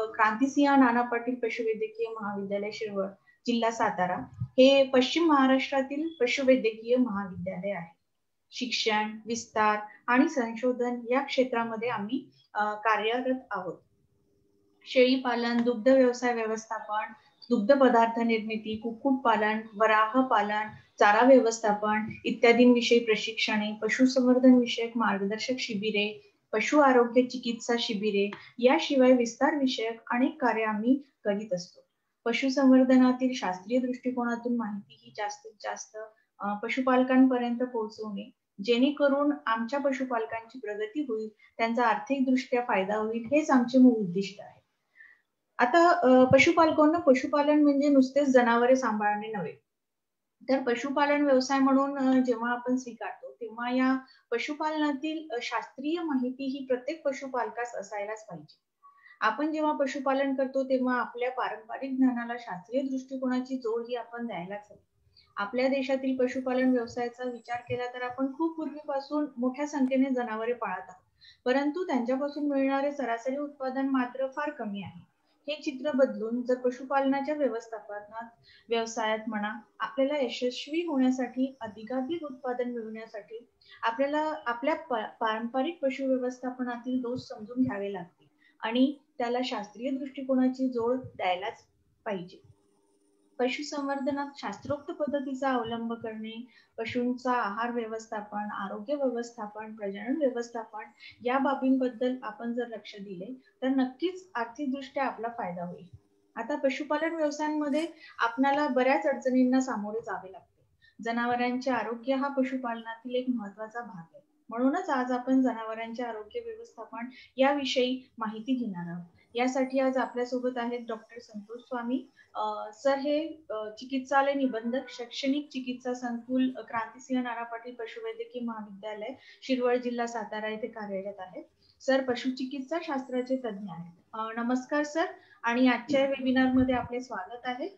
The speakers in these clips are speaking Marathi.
क्रांतिसिंह नाना पाटील पशुवैद्यकीय महाविद्यालय शिरवळ, जिल्हा सातारा हे पश्चिम महाराष्ट्रातील पशुवैद्यकीय महाविद्यालय आहे. शिक्षण, विस्तार आणि संशोधन या क्षेत्रामध्ये आम्ही कार्यरत आहोत. शेळी पालन, दुग्ध व्यवसाय व्यवस्थापन, दुग्ध पदार्थ निर्मिती, कुक्कुटपालन, वराह पालन, चारा व्यवस्थापन इत्यादींविषयी प्रशिक्षणे, पशुसंवर्धन विषयक मार्गदर्शक शिबिरे, पशु आरोग्य चिकित्सा शिबिरे याशिवाय विस्तार विषयक अनेक कार्य आम्ही करीत असतो. पशुसंवर्धनातील शास्त्रीय दृष्टिकोनातून माहिती ही जास्तीत जास्त पशुपालकांपर्यंत पोहोचवणे, जेणेकरून आमच्या पशुपालकांची प्रगती होईल, त्यांचा आर्थिक दृष्ट्या फायदा होईल, हेच आमचे मूळ उद्दिष्ट आहे. आता पशुपालकांना पशुपालन म्हणजे नुसतेच जनावरे सांभाळणे नव्हे, तर पशुपालन व्यवसाय म्हणून जेव्हा आपण स्वीकारतो तेव्हा या पशुपालनातील शास्त्रीय माहिती ही प्रत्येक पशुपालकास असायलाच पाहिजे. आपण जेव्हा पशुपालन करतो तेव्हा आपल्या पारंपरिक ज्ञानाला शास्त्रीय दृष्टिकोनाची जोड ही आपण द्यायलाच हवी. आपल्या देशातील पशुपालन व्यवसायाचा विचार केला तर आपण खूप पूर्वीपासून मोठ्या संख्येने जनावरे पाळत आहोत, परंतु त्यांच्यापासून मिळणारे सरासरी उत्पादन मात्र फार कमी आहे. हे चित्र बदलून जर पशुपालनाच्या व्यवसायात म्हणा आपल्याला यशस्वी होण्यासाठी, अधिकाधिक उत्पादन मिळवण्यासाठी आपल्याला आपल्या पारंपरिक पशु व्यवस्थापनातील दोष समजून घ्यावे लागतील आणि त्याला शास्त्रीय दृष्टिकोनाची जोड द्यायलाच पाहिजे. पशुसंवर्धनात शास्त्रोक्त पद्धतीचा अवलंब करणे, पशूंचा आहार व्यवस्थापन, आरोग्य व्यवस्थापन, प्रजनन व्यवस्थापन या बाबींबद्दल आपण जर लक्ष दिले तर नक्कीच आर्थिकदृष्ट्या आपला फायदा होईल. आता पशुपालन व्यवसायांमध्ये आपल्याला बऱ्याच अडचणींना सामोरे जावे लागते. जनावरांचे आरोग्य हा पशुपालनातील एक महत्वाचा भाग आहे. म्हणूनच आज आपण जनावरांचे आरोग्य व्यवस्थापन याविषयी माहिती घेणार आहोत. यासाठी आज आपल्यासोबत आहेत डॉक्टर संतोष स्वामी सर. हे चिकित्सालय निबंधक, शैक्षणिक चिकित्सा संकुल क्रांतिसिंह नाना पाटील पशुवैद्यकीय महाविद्यालय शिरवळ, जिल्हा सातारा येथे कार्यरत आहेत. सर पशुचिकित्सा शास्त्राचे तज्ञ आहेत. नमस्कार सर, आणि आजच्या वेबिनार मध्ये आपले स्वागत आहे.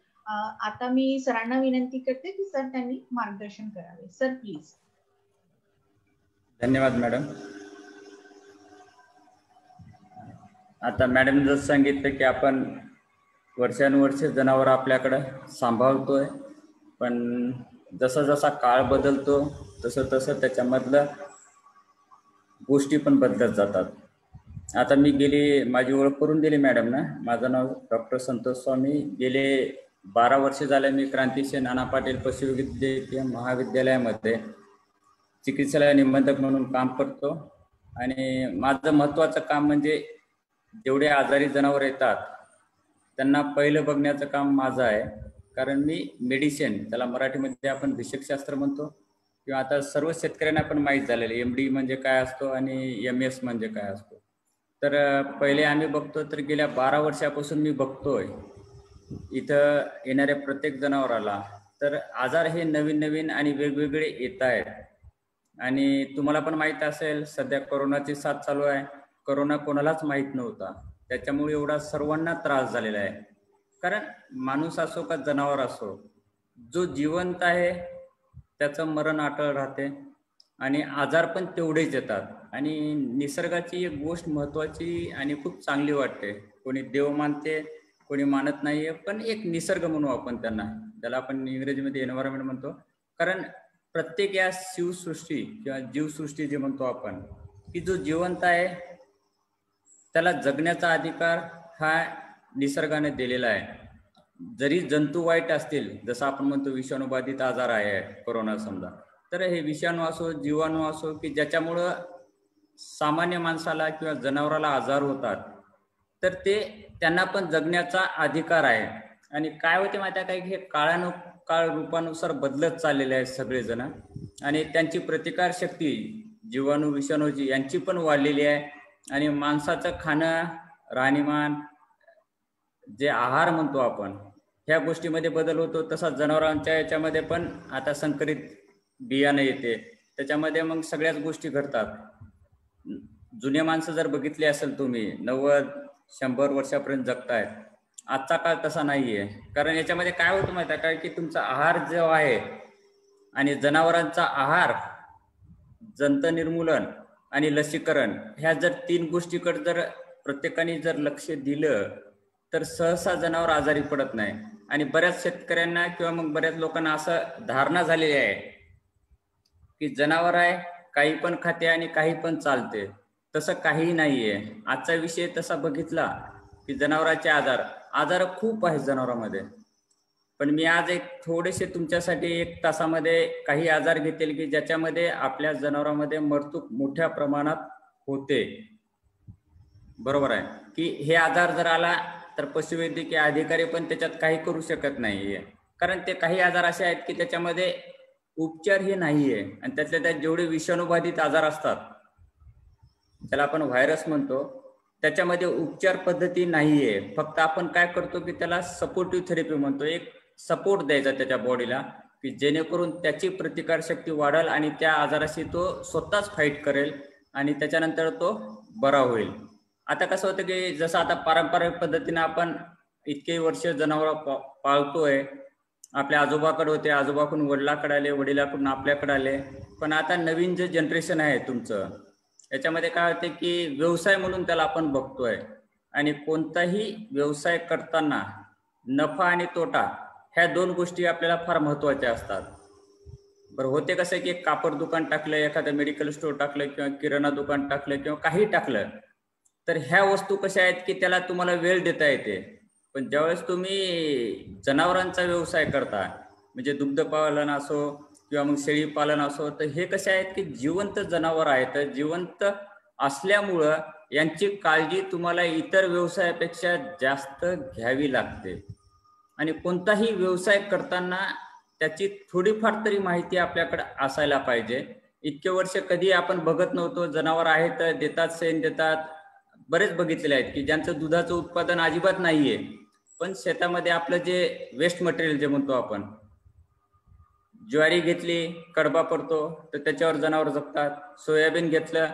आता मी सरांना विनंती करते की सर त्यांनी मार्गदर्शन करावे. Sir please. धन्यवाद मॅडम. आता मॅडम जसं सांगितलं की आपण वर्षानुवर्ष जनावर आपल्याकडे सांभाळतोय, पण जसा जसा काळ बदलतो तसं तसं त्याच्यामधलं गोष्टी पण बदलत जातात. आता मी माझी ओळख करून दिली मॅडम ना. माझं नाव डॉक्टर संतोष स्वामी. गेले 12 वर्ष झाले मी क्रांतिसिंह नाना पाटील पशुवैद्यकीय महाविद्यालयामध्ये चिकित्सालय निबंधक म्हणून काम करतो. आणि माझं महत्त्वाचं काम म्हणजे जेवढे आजारी जनावर येतात त्यांना पहिलं बघण्याचं काम माझं आहे. कारण मी मेडिसिन, त्याला मराठीमध्ये आपण भिषकशास्त्र म्हणतो, किंवा आता सर्व शेतकऱ्यांना पण माहीत झालेलं MD म्हणजे काय असतो आणि MS म्हणजे काय असतो. तर पहिले आम्ही बघतो, तर गेल्या 12 वर्षापासून मी बघतोय इथं येणाऱ्या प्रत्येक जनावराला तर आजार हे नवीन नवीन आणि वेगवेगळे येत आहेत. आणि तुम्हाला पण माहीत असेल सध्या कोरोनाची साथ चालू आहे. कोरोना कोणालाच माहीत नव्हता, त्याच्यामुळे एवढा सर्वांना त्रास झालेला आहे. कारण माणूस असो का जनावर असो, जो जिवंत आहे त्याचं मरण अटळ राहते आणि आजार पण तेवढेच येतात. आणि निसर्गाची एक गोष्ट महत्त्वाची आणि खूप चांगली वाटते. कोणी देव मानते, कोणी मानत नाहीये, पण एक निसर्ग म्हणू आपण त्यांना, ज्याला आपण इंग्रजीमध्ये एन्व्हायरमेंट म्हणतो. कारण प्रत्येक या शिवसृष्टी किंवा जीवसृष्टी जे म्हणतो आपण, की जो जिवंत आहे त्याला जगण्याचा अधिकार हा निसर्गाने दिलेला आहे. जरी जंतू वाईट असतील, जसं आपण म्हणतो विषाणूबाधित आजार आहे कोरोना समजा, तर हे विषाणू असो, जीवाणू असो, की ज्याच्यामुळं सामान्य माणसाला किंवा जनावराला आजार होतात, तर ते त्यांना पण जगण्याचा अधिकार आहे. आणि काय होते माहिती आहे काय, की हे काळ रूपानुसार बदलत चाललेले आहेत सगळेजण, आणि त्यांची प्रतिकारशक्ती जीवाणू विषाणूची यांची पण वाढलेली आहे. आणि माणसाचं खाणं, राहणीमान, जे आहार म्हणतो आपण, ह्या गोष्टीमध्ये बदल होतो. तसा जनावरांच्या याच्यामध्ये पण आता संकरित बियाणं येते, त्याच्यामध्ये मग सगळ्याच गोष्टी घडतात. जुने माणसं जर बघितले असेल तुम्ही, 90-100 वर्षापर्यंत जगतायत. आजचा काळ तसा नाहीये. कारण याच्यामध्ये काय होतं माहिती आहे काय, की तुमचा आहार जो आहे आणि जनावरांचा आहार, जंत निर्मूलन आणि लसीकरण, ह्या जर 3 गोष्टीकडे जर प्रत्येकाने जर लक्ष दिलं तर सहसा जनावर आजारी पडत नाही. आणि बऱ्याच शेतकऱ्यांना किंवा मग बऱ्याच लोकांना असं धारणा झालेली आहे की जनावर आहे, काही पण खाते आणि काही पण चालते. तसं काहीही नाहीये. आजचा विषय तसा बघितला की जनावरांचे आजार खूप आहेत जनावरांमध्ये. पण मी आज एक थोडेसे तुमच्यासाठी 1 तासामध्ये काही आजार घेतील की ज्याच्यामध्ये आपल्या जनावरांमध्ये मरतूक मोठ्या प्रमाणात होते. बरोबर आहे की हे आजार जर आला तर पशुवैद्यकीय अधिकारी पण त्याच्यात काही करू शकत नाहीये. कारण ते काही आजार असे आहेत की त्याच्यामध्ये उपचार हे नाहीये. आणि त्यातल्या त्यात जेवढे विषाणूबाधित आजार असतात, त्याला आपण व्हायरस म्हणतो, त्याच्यामध्ये उपचार पद्धती नाहीये. फक्त आपण काय करतो की त्याला सपोर्टिव्ह थेरपी म्हणतो. एक सपोर्ट द्यायचा त्याच्या बॉडीला की जेणेकरून त्याची प्रतिकारशक्ती वाढेल आणि त्या आजाराशी तो स्वतःच फाईट करेल आणि त्याच्यानंतर तो बरा होईल. आता कसं होतं की जसं आता पारंपरिक पद्धतीने आपण इतके वर्ष जनावर पाळतोय. आपल्या आजोबाकडे होते, आजोबाकडून वडिलाकडे आले, वडिलाकडून आपल्याकडे आले. पण आता नवीन जे जनरेशन आहे तुमचं, याच्यामध्ये काय होते की व्यवसाय म्हणून त्याला आपण बघतोय. आणि कोणताही व्यवसाय करताना नफा आणि तोटा ह्या 2 गोष्टी आपल्याला फार महत्वाच्या असतात. बरं, होते कसं की कापड दुकान टाकलं, एखादं मेडिकल स्टोअर टाकलं किंवा किराणा दुकान टाकलं किंवा काही टाकलं, तर ह्या वस्तू कशा आहेत की त्याला तुम्हाला वेळ देता येते. पण ज्यावेळेस तुम्ही जनावरांचा व्यवसाय करता, म्हणजे दुग्ध पालन असो किंवा मग शेळी पालन असो, तर हे कसे आहेत की जिवंत जनावर आहेत. जिवंत असल्यामुळं यांची काळजी तुम्हाला इतर व्यवसायापेक्षा जास्त घ्यावी लागते. आणि कोणताही व्यवसाय करताना त्याची थोडीफार तरी माहिती आपल्याकडे असायला पाहिजे. इतके वर्ष कधी आपण बघत नव्हतो. जनावर आहेत, देतात, शेण देतात. बरेच बघितलेले आहेत की ज्यांचं दुधाचं उत्पादन अजिबात नाहीये, पण शेतामध्ये आपलं जे वेस्ट मटेरियल जे म्हणतो आपण, ज्वारी घेतली, कडबा पडतो तर त्याच्यावर जनावर जगतात. सोयाबीन घेतलं,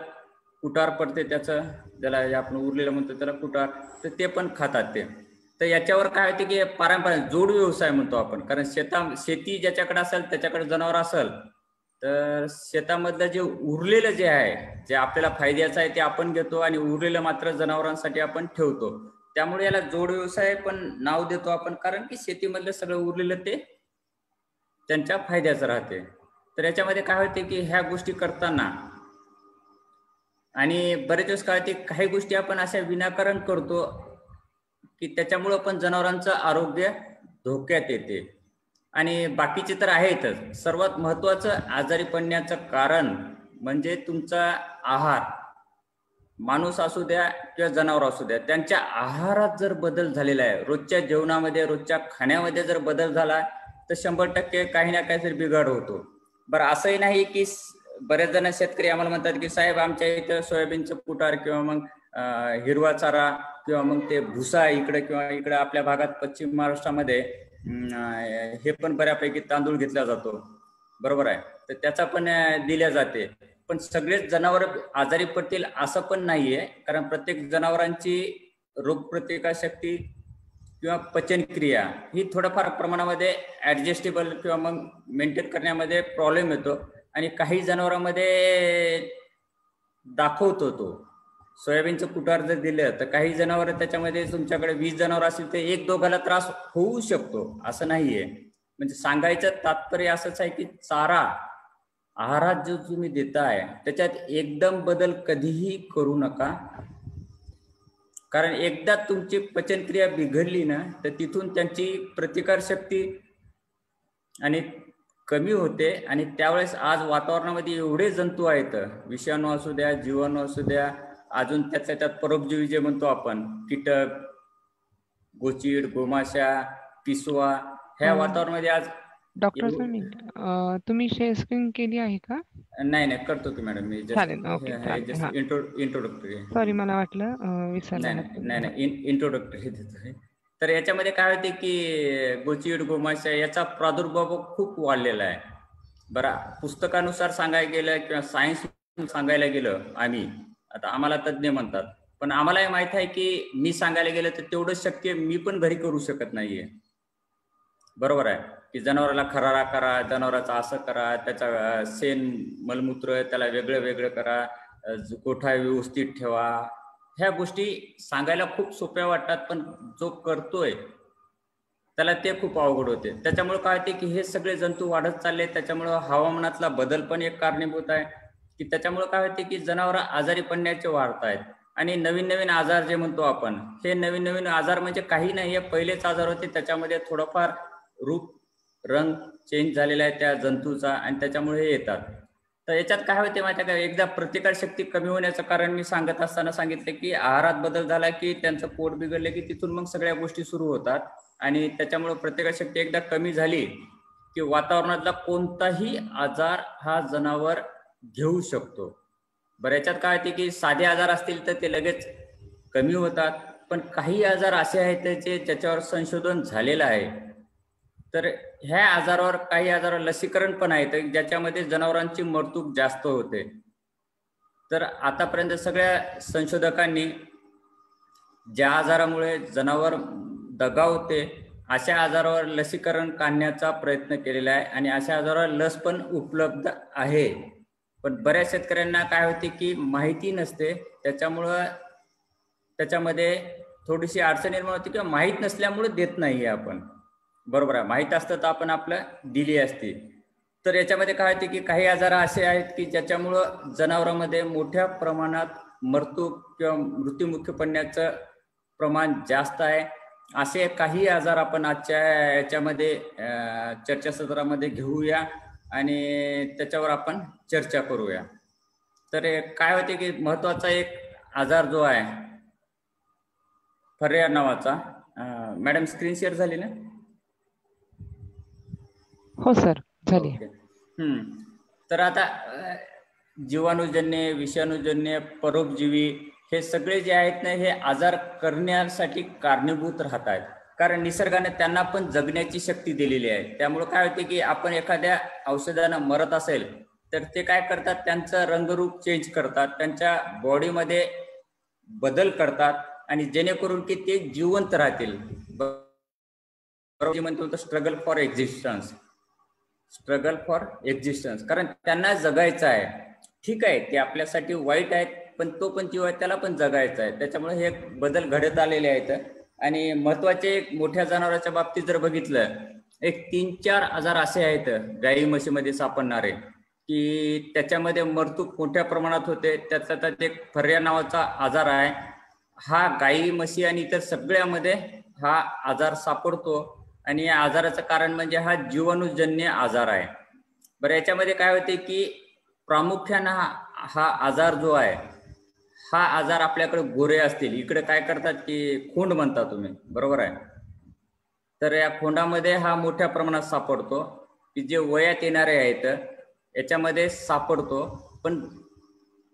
कुटार पडते त्याचं, ज्याला आपण उरलेलं म्हणतो त्याला कुटार, तर ते पण खातात ते. तर याच्यावर काय होते की पारंपरिक जोड व्यवसाय म्हणतो आपण. कारण शेती ज्याच्याकडे असेल त्याच्याकडे जनावर असेल, तर शेतामधलं जे उरलेलं जे आहे, जे आपल्याला फायद्याचं आहे ते आपण घेतो आणि उरलेलं मात्र जनावरांसाठी आपण ठेवतो. त्यामुळे याला जोड व्यवसाय पण नाव देतो आपण. कारण की शेतीमधलं सगळं उरलेलं ते त्यांच्या फायद्याचं राहते. तर याच्यामध्ये काय होते की ह्या गोष्टी करताना आणि बरेच वेळेस काय होते, काही गोष्टी आपण अशा विनाकारण करतो की त्याच्यामुळं पण जनावरांचं आरोग्य धोक्यात येते. आणि बाकीचे तर आहेतच. सर्वात महत्वाचं आजारी पडण्याचं कारण म्हणजे तुमचा आहार. माणूस असू द्या किंवा जनावर असू द्या, त्यांच्या आहारात जर बदल झालेला आहे, रोजच्या जेवणामध्ये, रोजच्या खाण्यामध्ये जर बदल झाला, तर 100% काही ना काहीतरी बिघाड होतो. बरं, असंही नाही की बरेच जण शेतकरी आम्हाला म्हणतात की साहेब आमच्या इथं सोयाबीनचं कुटार किंवा मग हिरवा चारा किंवा मग ते भुसा इकडे किंवा इकडे आपल्या भागात पश्चिम महाराष्ट्रामध्ये हे पण बऱ्यापैकी तांदूळ घेतला जातो. बरोबर आहे, तर त्याचा पण दिल्या जाते. पण सगळेच जनावर आजारी पडतील असं पण नाहीये. कारण प्रत्येक जनावरांची रोगप्रतिकारशक्ती किंवा पचनक्रिया ही थोडंफार प्रमाणामध्ये ऍडजस्टेबल किंवा मग मेंटेन करण्यामध्ये प्रॉब्लेम येतो. आणि काही जनावरांमध्ये दाखवतो तो. सोयाबीनचं कुटार जर दिलं तर काही जनावर त्याच्यामध्ये, तुमच्याकडे 20 जनावर असतील तर 1-2 त्रास होऊ शकतो, असं नाहीये. म्हणजे सांगायचं तात्पर्य असंच आहे की चारा आहारात जो तुम्ही देताय त्याच्यात एकदम बदल कधीही करू नका. कारण एकदा तुमची पचनक्रिया बिघडली ना, तर तिथून त्यांची प्रतिकारशक्ती आणि कमी होते. आणि त्यावेळेस आज वातावरणामध्ये एवढे जंतू आहेत, विषाणू असू द्या, जीवाणू असू द्या, अजून त्यात परोपजीवी जे म्हणतो आपण, कीटक, गोचीड, गोमाशा, पिसवा, ह्या वातावरणामध्ये आज. डॉक्टर सर, तुम्ही शेअर स्क्रीन केली आहे का? नाही करतो की मॅडम, मी जस्ट इंट्रोडक्टरी. सॉरी, मला वाटलं विसरलं. नाही इंट्रोडक्टरी देतोय. तर याच्यामध्ये काय होते की गोचीड, गोमाशा याचा प्रादुर्भाव खूप वाढलेला आहे. बरं, पुस्तकानुसार सांगायला गेलं किंवा सायन्स सांगायला गेलं, आम्ही आता आम्हाला तज्ज्ञ म्हणतात, पण आम्हालाही माहित आहे की मी सांगायला गेलं तर तेवढं शक्य मी पण घरी करू शकत नाहीये. बरोबर आहे की जनावराला खरारा करा, जनावराचा असं करा, त्याचा शेण मलमूत्र त्याला वेगळं वेगळं करा, गोठा व्यवस्थित ठेवा, ह्या गोष्टी सांगायला खूप सोप्या वाटतात, पण जो करतोय त्याला ते खूप अवघड होते. त्याच्यामुळे काय होते की हे सगळे जंतू वाढत चालले, त्याच्यामुळं हवामानातला बदल पण एक कारणीभूत आहे की त्याच्यामुळे काय होते की जनावर आजारी पडण्याचे वाढत आहेत. आणि नवीन नवीन आजार जे म्हणतो आपण, हे नवीन नवीन आजार म्हणजे काही नाही, हे पहिलेच आजार होते, त्याच्यामध्ये थोडंफार रूप रंग चेंज झालेला आहे त्या जंतूचा आणि त्याच्यामुळे हे येतात. तर याच्यात काय होते माहिती का, एकदा प्रतिकार शक्ती कमी होण्याचं कारण मी सांगत असताना सांगितलं की आहारात बदल झाला की त्यांचं पोट बिघडलं की तिथून मग सगळ्या गोष्टी सुरू होतात. आणि त्याच्यामुळे प्रतिकार शक्ती एकदा कमी झाली की वातावरणातला कोणताही आजार हा जनावर घेऊ शकतो. बरं, याच्यात काय होते की साधे आजार असतील तर ते लगेच कमी होतात, पण काही आजार असे आहेत ज्याच्यावर संशोधन झालेलं आहे. तर ह्या आजारावर, काही आजारावर लसीकरण पण आहे ज्याच्यामध्ये जनावरांची मृत्यू जास्त होते. तर आतापर्यंत सगळ्या संशोधकांनी ज्या आजारामुळे जनावर दगावते अशा आजारावर लसीकरण काढण्याचा प्रयत्न केलेला आहे आणि अशा आजारावर लस पण उपलब्ध आहे. पण बऱ्याच शेतकऱ्यांना काय होते की माहिती नसते, त्याच्यामुळं त्याच्यामध्ये थोडीशी अडचण निर्माण होते किंवा माहीत नसल्यामुळे देत नाही आपण. बरोबर आहे, माहीत असतं तर आपण आपलं दिली असती. तर याच्यामध्ये काय होते की काही आजार असे आहेत की ज्याच्यामुळं जनावरांमध्ये मोठ्या प्रमाणात मृत्यू किंवा मृत्युमुखी पडण्याचं प्रमाण जास्त आहे. असे काही आजार आपण आजच्या याच्यामध्ये चर्चासत्रामध्ये घेऊया आणि त्याच्यावर आपण चर्चा करूया. तर काय होते की महत्वाचा एक आजार जो आहे फर्या नावाचा, मॅडम स्क्रीन शेअर झाली ना? हो सर, झाली. ओके. तर आता जीवाणूजन्य, विषाणूजन्य, परोपजीवी हे सगळे जे आहेत ना, हे आजार करण्यासाठी कारणीभूत राहत आहेत. कारण निसर्गाने त्यांना पण जगण्याची शक्ती दिलेली आहे. त्यामुळे काय होते की आपण एखाद्या औषधानं मरत असेल तर ते काय करतात, त्यांचं रंगरूप चेंज करतात, त्यांच्या बॉडीमध्ये बदल करतात आणि जेणेकरून की ते जिवंत राहतील. म्हणतो struggle for existence, struggle for existence, कारण त्यांना जगायचं आहे. ठीक आहे, ते आपल्यासाठी वाईट आहेत, पण तो पण जीव आहे, त्याला पण जगायचं आहे. त्याच्यामुळे हे बदल घडत आलेले आहेत. आणि महत्वाचे मोठ्या जनावरांच्या बाबतीत जर बघितलं, एक 3-4 आजार असे आहेत गाई म्हशीमध्ये सापडणारे की त्याच्यामध्ये मृत्यू मोठ्या प्रमाणात होते. त्याच्यात एक फर्या नावाचा आजार आहे. हा गाई म्हशी आणि इतर सगळ्यामध्ये हा आजार सापडतो आणि या आजाराचं कारण म्हणजे हा जीवाणूजन्य आजार आहे. बरं, याच्यामध्ये काय होते की प्रामुख्यानं हा आजार जो आहे, हा आजार आपल्याकडे गोरे असतील, इकडे काय करतात की खोंड म्हणता तुम्ही, बरोबर आहे. तर या खोंडामध्ये हा मोठ्या प्रमाणात सापडतो की जे वयात येणारे आहेत याच्यामध्ये सापडतो, पण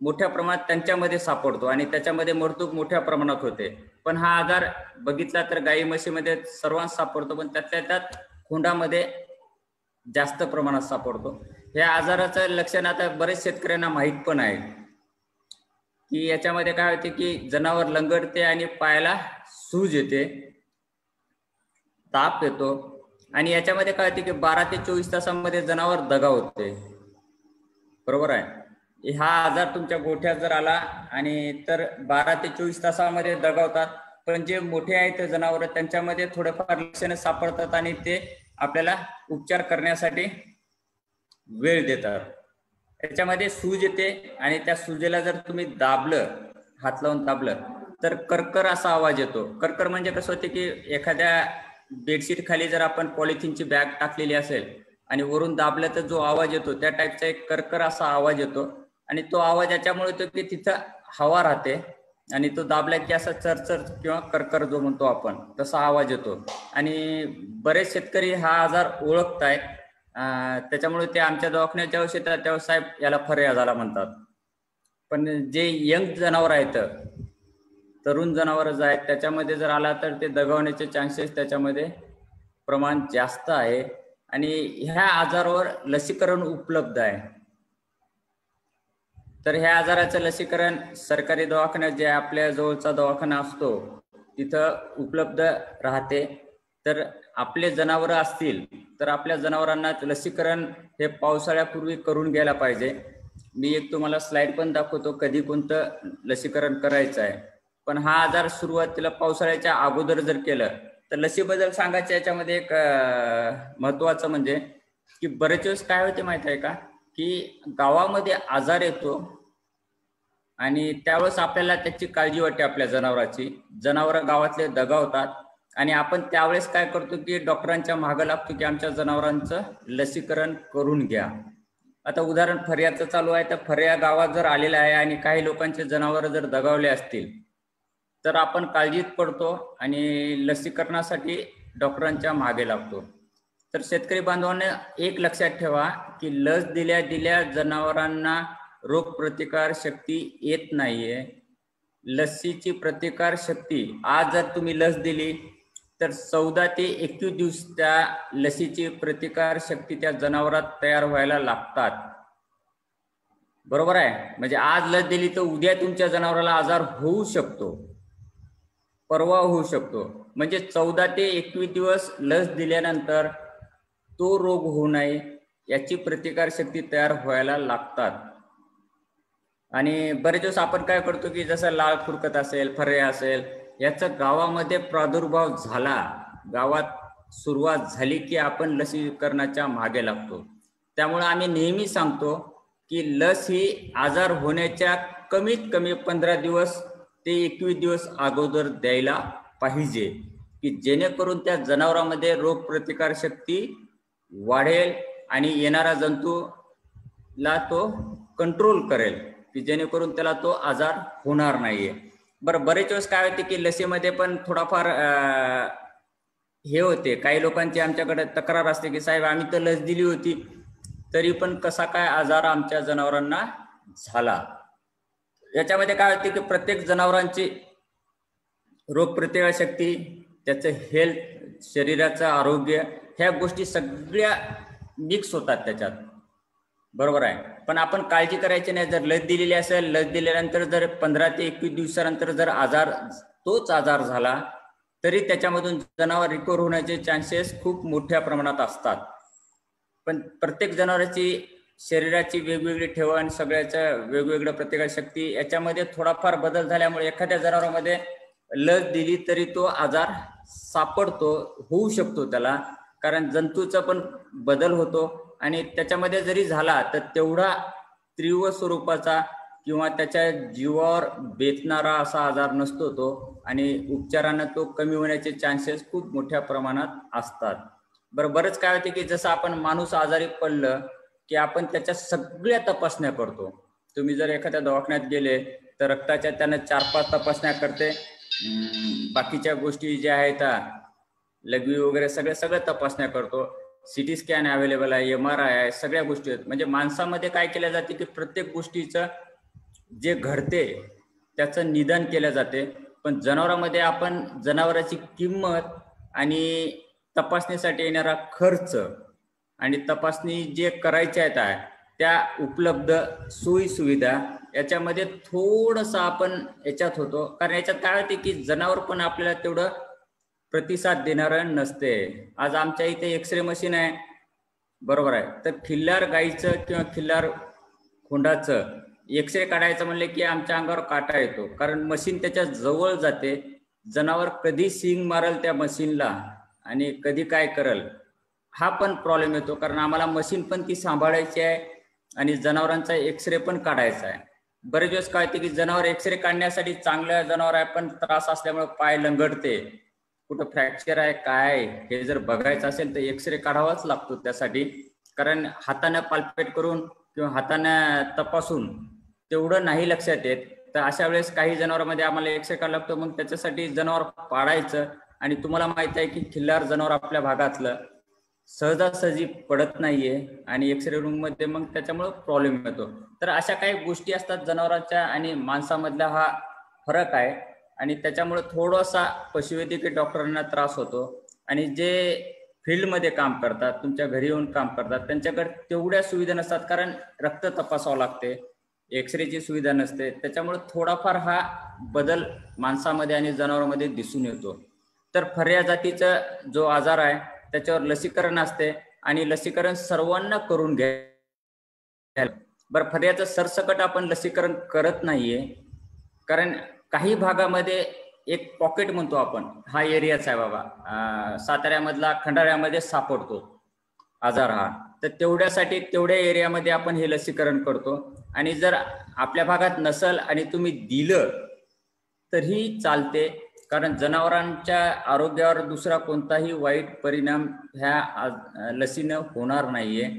मोठ्या प्रमाणात त्यांच्यामध्ये सापडतो आणि त्याच्यामध्ये मृत्यू मोठ्या प्रमाणात होते. पण हा आजार बघितला तर गाई म्हशीमध्ये सर्वांना सापडतो, पण त्यातल्या त्यात खोंडामध्ये जास्त प्रमाणात सापडतो. या आजाराचं लक्षण आता बरेच शेतकऱ्यांना माहीत पण आहे की याच्यामध्ये काय होते की जनावर लंगडते आणि पायाला सूज येते, ताप येतो आणि याच्यामध्ये काय होते की 12 ते 24 तासांमध्ये जनावर दगावते. बरोबर आहे. हा आजार तुमच्या गोठ्यात जर आला आणि तर 12 ते 24 तासामध्ये दगावतात, पण जे मोठे आहेत जनावर त्यांच्यामध्ये थोडेफार लक्षणं सापडतात आणि ते आपल्याला उपचार करण्यासाठी वेळ देतात. त्याच्यामध्ये सूज येते आणि त्या सूजेला जर तुम्ही दाबलं, हात लावून दाबलं तर करकर असा आवाज येतो. करकर म्हणजे कसं होते की एखाद्या बेडशीट खाली जर आपण पॉलिथिनची बॅग टाकलेली असेल आणि वरून दाबलं तर जो आवाज येतो त्या टाईपचा एक करकर असा आवाज येतो. आणि तो आवाज याच्यामुळे येतो की तिथं हवा राहते आणि तो दाबला की असा चरचर किंवा करकर जो म्हणतो आपण तसा आवाज येतो. आणि बरेच शेतकरी हा आजार ओळखतायत, त्याच्यामुळे ते आमच्या दवाखान्यात जेव्हा येतात तेव्हा साहेब याला फर्या झाला म्हणतात. पण जे यंग जनावर आहेत, तरुण जनावर जे आहेत त्याच्यामध्ये जर आला तर ते दगावण्याचे चान्सेस त्याच्यामध्ये प्रमाण जास्त आहे आणि ह्या आजारावर लसीकरण उपलब्ध आहे. तर ह्या आजाराचं लसीकरण सरकारी दवाखान्यात जे आपल्या जवळचा दवाखाना असतो तिथं उपलब्ध राहते. तर आपले जनावर असतील तर आपल्या जनावरांना लसीकरण हे पावसाळ्यापूर्वी करून घ्यायला पाहिजे. मी एक तुम्हाला स्लाइड पण दाखवतो कधी कोणतं लसीकरण करायचं आहे. पण हा आजार सुरुवातीला पावसाळ्याच्या अगोदर जर केलं तर लसीबद्दल सांगायचं याच्यामध्ये एक महत्वाचं म्हणजे की बरेच वेळेस काय होते माहित आहे का, की गावामध्ये आजार येतो आणि त्यावेळेस आपल्याला त्याची काळजी वाटते आपल्या जनावरांची. जनावर गावातले दगावतात आणि आपण त्यावेळेस काय करतो की डॉक्टरांच्या मागं लागतो की आमच्या जनावरांचं लसीकरण करून घ्या. आता उदाहरण फर्याचं चालू आहे, तर फर्या गावात जर आलेला आहे आणि काही लोकांचे जनावर जर दगावले असतील तर आपण काळजीत पडतो आणि लसीकरणासाठी डॉक्टरांच्या मागे लागतो. तर शेतकरी बांधवांना एक लक्षात ठेवा की लस दिल्या दिल्या जनावरांना रोग प्रतिकार शक्ती येत नाहीये. लसीची प्रतिकार शक्ती आज जर तुम्ही लस दिली तर 14 ते 21 दिवस त्या लसीची प्रतिकार शक्ती त्या जनावरात तयार व्हायला लागतात. बरोबर आहे. म्हणजे आज लस दिली तर उद्या तुमच्या जनावराला आजार होऊ शकतो, परवा होऊ शकतो. म्हणजे 14 ते 21 दिवस लस दिल्यानंतर तो रोग होऊ नये याची प्रतिकार शक्ती तयार व्हायला लागतात. आणि बरेच दिवस आपण काय करतो की जसं लाळ खुरकत असेल, फर्या असेल, याचा गावामध्ये प्रादुर्भाव झाला, गावात सुरुवात झाली की आपण लसीकरणाच्या मागे लागतो. त्यामुळे आम्ही नेहमी सांगतो की लस ही आजार होण्याच्या कमीत कमी 15 दिवस ते 21 दिवस अगोदर द्यायला पाहिजे, की जेणेकरून त्या जनावरांमध्ये रोग प्रतिकार शक्ती वाढेल आणि येणारा जंतूला तो कंट्रोल करेल, की जेणेकरून त्याला तो आजार होणार नाहीये. बरं, बरेच वेळेस काय होते की लसीमध्ये पण थोडाफार हे होते, काही लोकांची आमच्याकडे तक्रार असते की साहेब आम्ही तर लस दिली होती तरी पण कसा काय आजार आमच्या जनावरांना झाला. याच्यामध्ये काय होते की प्रत्येक जनावरांची रोगप्रतिकार शक्ती, त्याचं हेल्थ, शरीराचं आरोग्य, ह्या गोष्टी सगळ्या मिक्स होतात त्याच्यात. बरोबर आहे. पण आपण काळजी करायची नाही. जर लस दिलेली असेल, लस दिल्यानंतर जर 15 ते 21 दिवसानंतर जर तोच आजार झाला तरी त्याच्यामधून जनावर रिकवर होण्याचे चान्सेस खूप मोठ्या प्रमाणात असतात. पण प्रत्येक जनावरांची शरीराची वेगवेगळी ठेवण, सगळ्याचं वेगवेगळं प्रतिकार शक्ती, याच्यामध्ये थोडाफार बदल झाल्यामुळे एखाद्या जनावरांमध्ये लस दिली तरी तो आजार सापडतो, होऊ शकतो त्याला, कारण जंतूचा पण बदल होतो आणि त्याच्यामध्ये जरी झाला तर तेवढा तीव्र स्वरूपाचा किंवा त्याच्या जीवावर बेतणारा असा आजार नसतो तो, आणि उपचारानं तो कमी होण्याचे चान्सेस खूप मोठ्या प्रमाणात असतात. बरं, बरंच काय होते की जसं आपण माणूस आजारी पडलं की आपण त्याच्या सगळ्या तपासण्या करतो. तुम्ही जर एखाद्या दवाखान्यात गेले तर रक्ताच्या त्यानं 4-5 तपासण्या करते, बाकीच्या गोष्टी ज्या आहेत लघवी वगैरे सगळ्या तपासण्या करतो. सिटी स्कॅन अवेलेबल आहे, MRI आहे, सगळ्या गोष्टी आहेत. म्हणजे माणसामध्ये काय केलं जाते की प्रत्येक गोष्टीचं जे घडते त्याचं निदान केलं जाते, पण जनावरांमध्ये आपण जनावरांची किंमत आणि तपासणीसाठी येणारा खर्च आणि तपासणी जे करायच्या आहेत त्या उपलब्ध सोयी सुविधा याच्यामध्ये थोडंसं आपण याच्यात होतो. कारण याच्यात काय होते की जनावर पण आपल्याला तेवढं प्रतिसाद देणारं नसते. आज आमच्या इथे एक्सरे मशीन आहे, बरोबर आहे, तर खिल्लार गाईचं किंवा खिल्लार खोंडाचं एक्सरे काढायचं म्हणले की आमच्या अंगावर काटा येतो, कारण मशीन त्याच्या जवळ जाते. जनावर कधी सिंग मारल त्या मशीनला आणि कधी काय करल हा पण प्रॉब्लेम येतो, कारण आम्हाला मशीन पण ती सांभाळायची आहे आणि जनावरांचा एक्सरे पण काढायचा आहे. बरेच दिवस काय होते की जनावर एक्सरे काढण्यासाठी चांगलं जनावर आहे पण त्रास असल्यामुळे पाय लंगडते, कुठं फ्रॅक्चर आहे काय हे जर बघायचं असेल तर एक्सरे काढावाच लागतो त्यासाठी, कारण हाताने पाल्पेट करून किंवा हाताने तपासून तेवढं नाही लक्षात येत. तर अशा वेळेस काही जनावरांमध्ये आम्हाला एक्सरे काढावा लागतो. मग त्याच्यासाठी जनावर पाडायचं, आणि तुम्हाला माहित आहे की खिल्लार जनावर आपल्या भागातलं सहजासहजी पडत नाहीये आणि एक्सरे रूम मध्ये मग त्याच्यामुळे प्रॉब्लेम येतो. तर अशा काही गोष्टी असतात जनावरांच्या आणि माणसामधला हा फरक आहे, आणि त्याच्यामुळे थोडासा पशुवैद्यकीय डॉक्टरांना त्रास होतो. आणि जे फील्डमध्ये काम करतात, तुमच्या घरी येऊन काम करतात, त्यांच्याकडे तेवढ्या सुविधा नसतात, कारण रक्त तपासावं लागते, एक्सरेची सुविधा नसते. त्याच्यामुळे थोडाफार हा बदल माणसामध्ये आणि जनावरांमध्ये दिसून येतो. तर फर्या जातीचा जो आजार आहे त्याच्यावर लसीकरण असते आणि लसीकरण सर्वांना करून घ्या. बरं, फर्याचं सरसकट आपण लसीकरण करत नाहीये, कारण काही भागामध्ये एक पॉकेट म्हणतो आपण, हा एरियाच आहे बाबा, साताऱ्यामधला खंडाळ्यामध्ये सापडतो आजार हा, तर तेवढ्यासाठी तेवढ्या एरियामध्ये आपण हे लसीकरण करतो. आणि जर आपल्या भागात नसल आणि तुम्ही दिलं तरीही चालते, कारण जनावरांच्या आरोग्यावर दुसरा कोणताही वाईट परिणाम ह्या लसीनं होणार नाहीये.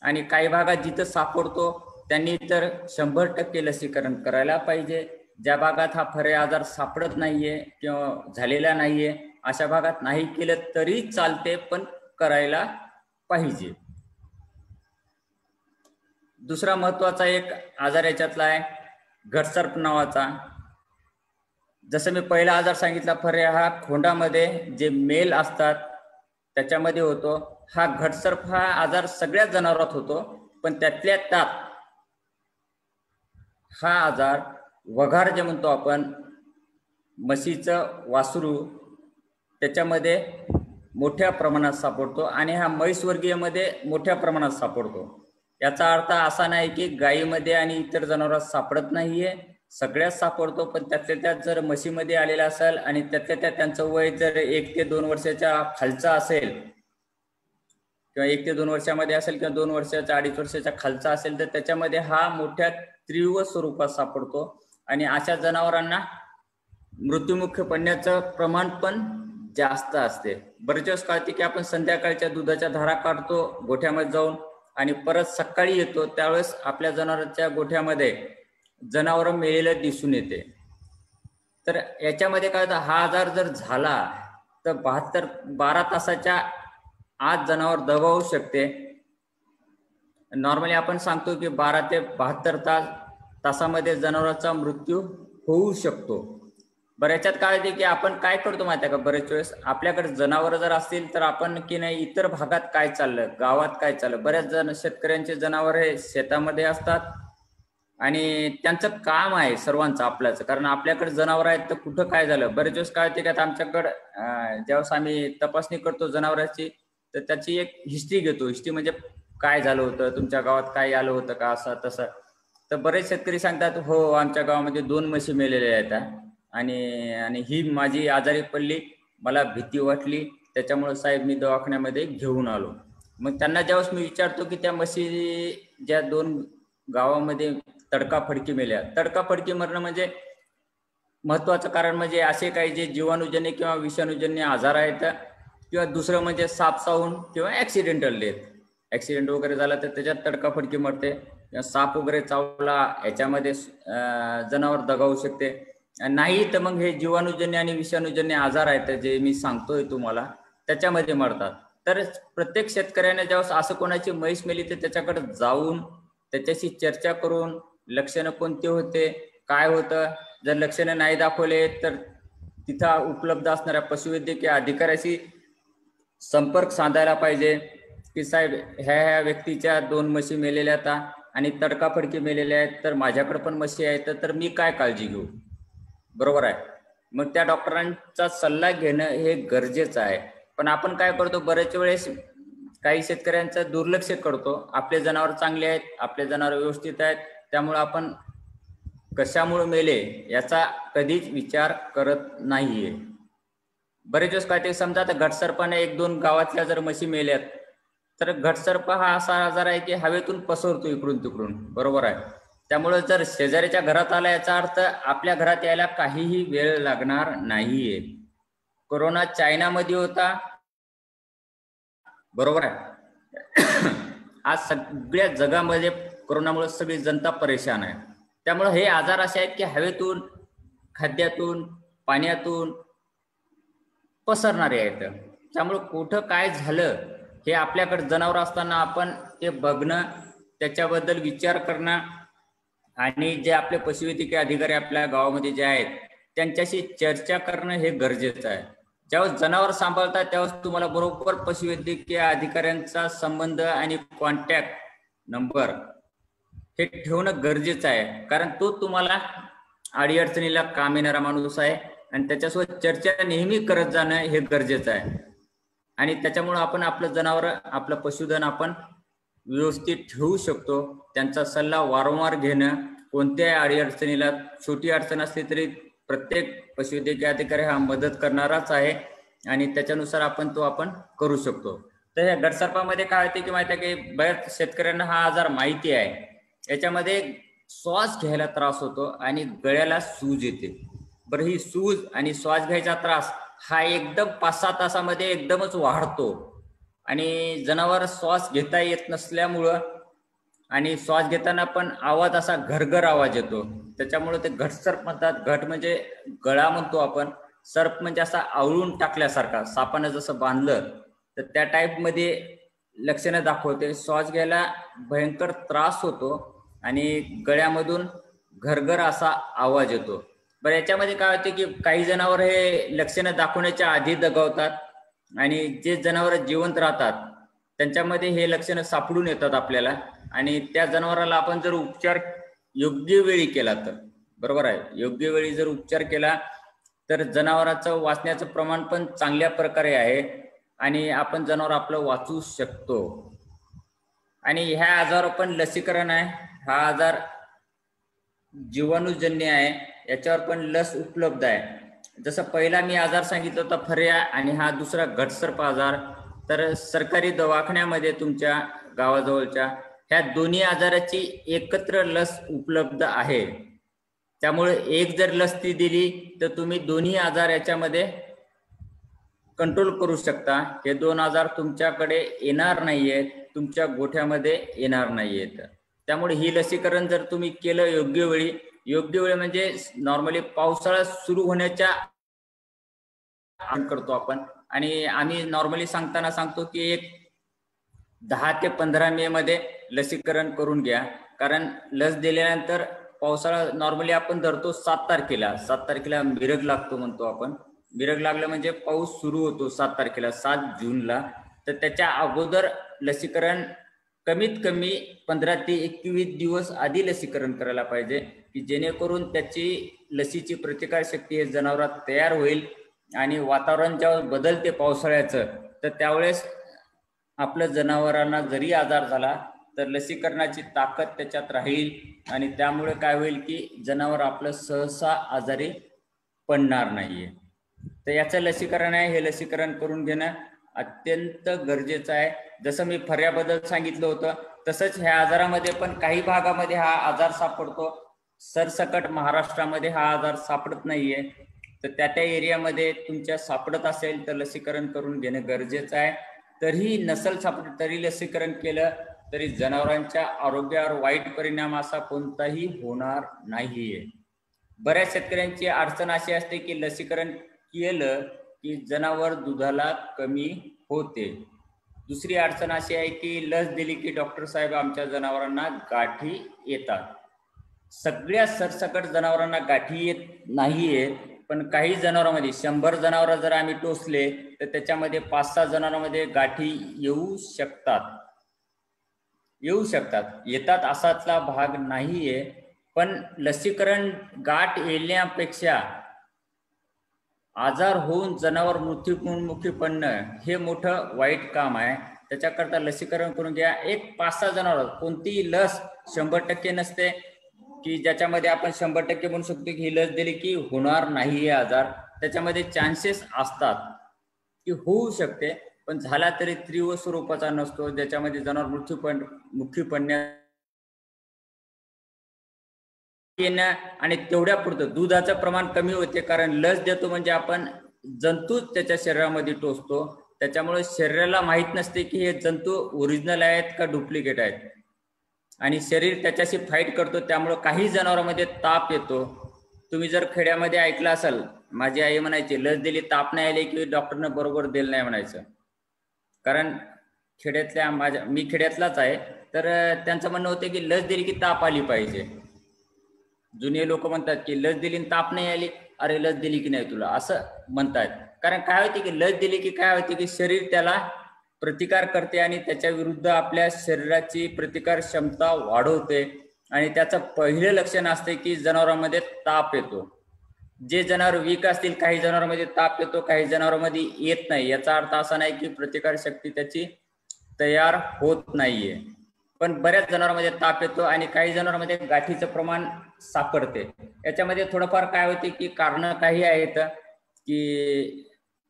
आणि काही भागात जिथं सापडतो त्यांनी तर 100% लसीकरण करायला पाहिजे. ज्या भागात हा फरे आजार सापडत नाहीये किंवा झालेला नाहीये अशा भागात नाही केलं तरी चालते, पण करायला पाहिजे. दुसरा महत्वाचा एक आजार याच्यातला आहे घटसर्प नावाचा. जसं मी पहिला आजार सांगितला, फरे हा खोंडामध्ये जे मेल असतात त्याच्यामध्ये होतो. हा घटसर्प हा आजार सगळ्या जनावरात होतो, पण त्यातल्या त्यात हा आजार वघार जे म्हणतो आपण, म्हशीचं वासरू, त्याच्यामध्ये मोठ्या प्रमाणात सापडतो आणि हा म्हैसवर्गीयमध्ये मोठ्या प्रमाणात सापडतो. याचा अर्थ असा नाही की गायीमध्ये आणि इतर जनावरात सापडत नाहीये, सगळ्यात सापडतो. पण त्यातल्या त्यात जर म्हशीमध्ये आलेला असेल आणि त्यातल्या त्यात त्यांचं वय जर 1 ते 2 वर्षाच्या खालचा असेल किंवा 1 ते 2 वर्षामध्ये असेल किंवा 2 वर्षाच्या 2.5 वर्षाच्या खालचा असेल तर त्याच्यामध्ये हा मोठ्या तीव्र स्वरूपात सापडतो. आणि अशा जनावरांना मृत्युमुखी पडण्याचं प्रमाण पण जास्त असते. बरेच वेळेस कळते की आपण संध्याकाळच्या दुधाच्या धारा काढतो गोठ्यामध्ये जाऊन आणि परत सकाळी येतो, त्यावेळेस आपल्या जनावरांच्या गोठ्यामध्ये जनावर मेलेलं दिसून येते. तर याच्यामध्ये काय होतं, हा आजार जर झाला तर 12 तासाच्या आत जनावर दगावू शकते. नॉर्मली आपण सांगतो की 12 ते 72 तासामध्ये जनावरांचा मृत्यू होऊ शकतो. बऱ्याच्यात काय होते की आपण काय करतो माहिती आहे का, बरेच वेळेस आपल्याकडे जनावर जर असतील तर आपण की नाही इतर भागात काय चाललं, गावात काय चाललं, बऱ्याच शेतकऱ्यांचे जनावर हे शेतामध्ये असतात आणि त्यांचं काम आहे सर्वांचं आपल्याचं, कारण आपल्याकडे जनावर आहेत तर कुठं काय झालं. बरेच वेळेस काय होते का आमच्याकडं ज्यावेळेस आम्ही तपासणी करतो जनावरांची तर त्याची एक हिस्ट्री घेतो. हिस्ट्री म्हणजे काय झालं होतं, तुमच्या गावात काय आलं होतं का, असं तसं. तर बरेच शेतकरी सांगतात हो आमच्या गावामध्ये 2 म्हशी मेलेल्या आहेत आणि ही माझी आजारी पडली, मला भीती वाटली, त्याच्यामुळे साहेब मी दवाखान्यामध्ये घेऊन आलो. मग त्यांना ज्यावेळेस मी विचारतो की त्या म्हशी ज्या 2 गावामध्ये तडकाफडकी मेल्या, तडकाफडकी मरणं म्हणजे महत्वाचं कारण म्हणजे असे काही जे जीवाणूजन्य किंवा विषाणूजन्य आजार आहेत, किंवा दुसरं म्हणजे साप चावून किंवा ऍक्सिडेंटल डेथ. ऍक्सिडेंट वगैरे झाला तर त्याच्यात तडकाफडकी मरते, किंवा साप वगैरे चावला याच्यामध्ये जनावर दगावू शकते. नाही तर मग हे जीवाणूजन्य आणि विषाणूजन्य आजार आहेत जे मी सांगतोय तुम्हाला, त्याच्यामध्ये मरतात. तर प्रत्येक शेतकऱ्याने ज्यावेळेस असं कोणाची म्हैस मेली तर त्याच्याकडे जाऊन त्याच्याशी चर्चा करून लक्षणं कोणते होते, काय होतं, जर लक्षणं नाही दाखवले तर तिथं उपलब्ध असणाऱ्या पशुवैद्यकीय अधिकाऱ्याशी संपर्क साधायला पाहिजे की साहेब ह्या व्यक्तीच्या 2 म्हशी मेलेल्या आहेत आणि तडकाफडकी मेलेल्या आहेत, तर माझ्याकडे पण म्हशी आहेत, तर मी काय काळजी घेऊ. बरोबर आहे. मग त्या डॉक्टरांचा सल्ला घेणं हे गरजेचं आहे. पण आपण काय करतो, बरेच वेळेस काही शेतकऱ्यांचं दुर्लक्ष करतो. आपले जनावर चांगले आहेत, आपले जनावर व्यवस्थित आहेत, त्यामुळे आपण कशामुळे मेले याचा कधीच विचार करत नाहीये. बरेच वेळेस काय ते समजा आता घटसर्पाने 1-2 गावातल्या जर म्हशी मेल्यात तर घटसर्प हा असा आजार आहे की हवेतून पसरतो इकडून तिकडून. बरोबर आहे. त्यामुळे जर शेजाऱ्याच्या घरात आला याचा अर्थ आपल्या घरात यायला काहीही वेळ लागणार नाहीये. कोरोना चायनामध्ये होता, बरोबर आहे. आज सगळ्या जगामध्ये कोरोनामुळे सगळी जनता परेशान आहे. त्यामुळे हे आजार असे आहेत की हवेतून, खाद्यातून, पाण्यातून पसरणारे आहेत. त्यामुळे कुठं काय झालं हे आपल्याकडे जनावर असताना आपण ते बघणं, त्याच्याबद्दल विचार करणं आणि जे आपले पशुवैद्यकीय अधिकारी आपल्या गावामध्ये जे आहेत त्यांच्याशी चर्चा करणं हे गरजेचं आहे. ज्यावेळेस जनावर सांभाळतात त्यावेळेस तुम्हाला बरोबर पशुवैद्यकीय अधिकाऱ्यांचा संबंध आणि कॉन्टॅक्ट नंबर हे ठेवणं गरजेचं आहे, कारण तो तुम्हाला अडीअडचणीला काम येणारा माणूस आहे आणि त्याच्यासोबत चर्चा नेहमी करत जाणं हे गरजेचं आहे. आणि त्याच्यामुळं आपण आपलं जनावर, आपलं पशुधन आपण व्यवस्थित ठेवू शकतो. त्यांचा सल्ला वारंवार घेणं, कोणत्याही अडीअडचणीला छोटी अडचण असली तरी प्रत्येक पशुवैद्यकीय अधिकारी हा मदत करणाराच आहे आणि त्याच्यानुसार आपण करू शकतो. तर या गटसर्पामध्ये काय होते की माहिती आहे की बऱ्याच शेतकऱ्यांना हा आजार माहिती आहे. याच्यामध्ये श्वास घ्यायला त्रास होतो आणि गळ्याला सूज येते. बरं, ही सूज आणि श्वास घ्यायचा त्रास हा एकदम 5-6 तासामध्ये एकदमच वाढतो आणि जनावर श्वास घेता येत नसल्यामुळं आणि श्वास घेताना पण आवाज असा घरघर आवाज येतो. त्याच्यामुळे ते घटसर्प म्हणतात. घट म्हणजे गळा म्हणतो आपण, सर्प म्हणजे असा आवळून टाकल्यासारखा, सापानं जसं बांधलं तर त्या टाईपमध्ये लक्षणं दाखवते. श्वास घ्यायला भयंकर त्रास होतो आणि गळ्यामधून घरघर असा आवाज येतो. बरं, याच्यामध्ये काय होते की काही जनावर हे लक्षणं दाखवण्याच्या आधी दगावतात आणि जे जनावर जिवंत राहतात त्यांच्यामध्ये हे लक्षणं सापडून येतात आपल्याला आणि त्या जनावराला आपण जर उपचार योग्य वेळी केला तर, बरोबर आहे, योग्य वेळी जर उपचार केला तर जनावरांचं वाचण्याचं प्रमाण पण चांगल्या प्रकारे आहे आणि आपण जनावर आपलं वाचू शकतो. आणि ह्या आजारावर पण लसीकरण आहे. हा आजार जीवाणूजन्य आहे, याच्यावर पण लस उपलब्ध आहे. जसं पहिला मी आजार सांगितलं होता फर्या आणि हा दुसरा घटसर्प आजार, तर सरकारी दवाखान्यामध्ये तुमच्या गावाजवळच्या ह्या दोन्ही आजाराची एकत्र लस उपलब्ध आहे. त्यामुळे एक जर लस ती दिली तर तुम्ही दोन्ही आजार याच्यामध्ये कंट्रोल करू शकता. हे 2 आजार तुमच्याकडे येणार नाहीयेत, तुमच्या गोठ्यामध्ये येणार नाहीयेत. त्यामुळे ही लसीकरण जर तुम्ही केलं योग्य वेळी म्हणजे नॉर्मली पावसाळा सुरू होण्याच्या करतो आपण आणि आम्ही नॉर्मली सांगतो की एक 10 ते 15 मे मध्ये लसीकरण करून घ्या. कारण लस दिल्यानंतर पावसाळा नॉर्मली आपण धरतो 7 तारखेला मिरग लागतो म्हणतो आपण. मिरग लागलं म्हणजे पाऊस सुरू होतो 7 तारखेला, 7 जूनला. तर त्याच्या अगोदर लसीकरण कमीत कमी 15 ते 21 दिवस आधी लसीकरण करायला पाहिजे की जेणेकरून त्याची लसीची प्रतिकारशक्ती हे जनावरात तयार होईल आणि वातावरण जेव्हा बदलते पावसाळ्याचं तर त्यावेळेस आपल्या जनावरांना जरी आजार झाला तर लसीकरणाची ताकद त्याच्यात राहील आणि त्यामुळे काय होईल की जनावर आपलं सहसा आजारी पडणार नाहीये. तर याचं लसीकरण आहे, हे लसीकरण करून घेणं अत्यंत गरजेचं आहे. जसं मी फर्याबद्दल सांगितलं होतं तसंच ह्या आजारामध्ये पण काही भागामध्ये हा आजार सापडतो. सरसकट महाराष्ट्रामध्ये हा आजार सापडत नाहीये. तर त्या एरियामध्ये तुमच्या सापडत असेल तर लसीकरण करून घेणं गरजेचं आहे. तरीही नसल सापडत तरी लसीकरण केलं तरी जनावरांच्या आरोग्यावर वाईट परिणाम असा कोणताही होणार नाहीये. बऱ्याच शेतकऱ्यांची अडचण अशी असते की लसीकरण केलं की जनावर दुधाला कमी होते. दुसरी अडचण अशी आहे की लस दिली की डॉक्टर साहेब आमच्या जनावरांना गाठी येतात. सगळ्या सरसकट जनावरांना गाठी येत नाहीये, पण काही जनावरांमध्ये 100 जनावर जर आम्ही टोचले तर त्याच्यामध्ये 5-6 जनावरांमध्ये गाठी येऊ शकतात. येतात असातला भाग नाहीये. पण लसीकरण गाठ येण्यापेक्षा आजार होऊन जनावर मृत्युमुखी पडणं हे मोठं वाईट काम आहे. त्याच्याकरता लसीकरण करून घ्या. एक 5-6 जनावर, कोणतीही लस 100% नसते की ज्याच्यामध्ये आपण 100% म्हणू शकतो की ही लस दिली की होणार नाही हे आजार. त्याच्यामध्ये चान्सेस असतात की होऊ शकते, पण झाला तरी तीव्र स्वरूपाचा नसतो ज्याच्यामध्ये जनावर मृत्युमुखी पडण्या आणि तेवढ्या पुरतं दुधाचं प्रमाण कमी होते. कारण लस देतो म्हणजे आपण जंतूच त्याच्या शरीरामध्ये टोचतो. त्याच्यामुळे शरीराला माहित नसते की हे जंतू ओरिजिनल आहेत का डुप्लिकेट आहेत आणि शरीर त्याच्याशी फाईट करतो. त्यामुळे काही जनावरांमध्ये ताप येतो. तुम्ही जर खेड्यामध्ये ऐकलं असाल, माझी आई म्हणायची लस दिली ताप नाही आले की डॉक्टरनं बरोबर दिलं नाही म्हणायचं. कारण मी खेड्यातलाच आहे, तर त्यांचं म्हणणं होतं की लस दिली की ताप आली पाहिजे. जुने लोक म्हणतात की लस दिली ताप नाही आली, अरे लस दिली की नाही तुला, असं म्हणतात. कारण काय होते की लस दिली की काय होते की शरीर त्याला प्रतिकार करते आणि त्याच्या विरुद्ध आपल्या शरीराची प्रतिकार क्षमता वाढवते आणि त्याचं पहिलं लक्षण असते की जनावरांमध्ये ताप येतो. जे जनावर वीक असतील, काही जनावरांमध्ये ताप येतो, काही जनावरांमध्ये येत नाही. याचा अर्थ असा नाही की प्रतिकार शक्ती त्याची तयार होत नाहीये. पण बऱ्याच जनावरांमध्ये ताप येतो आणि काही जनावरांमध्ये गाठीचं प्रमाण सापडते. याच्यामध्ये थोडंफार काय होते की कारण काही आहेत की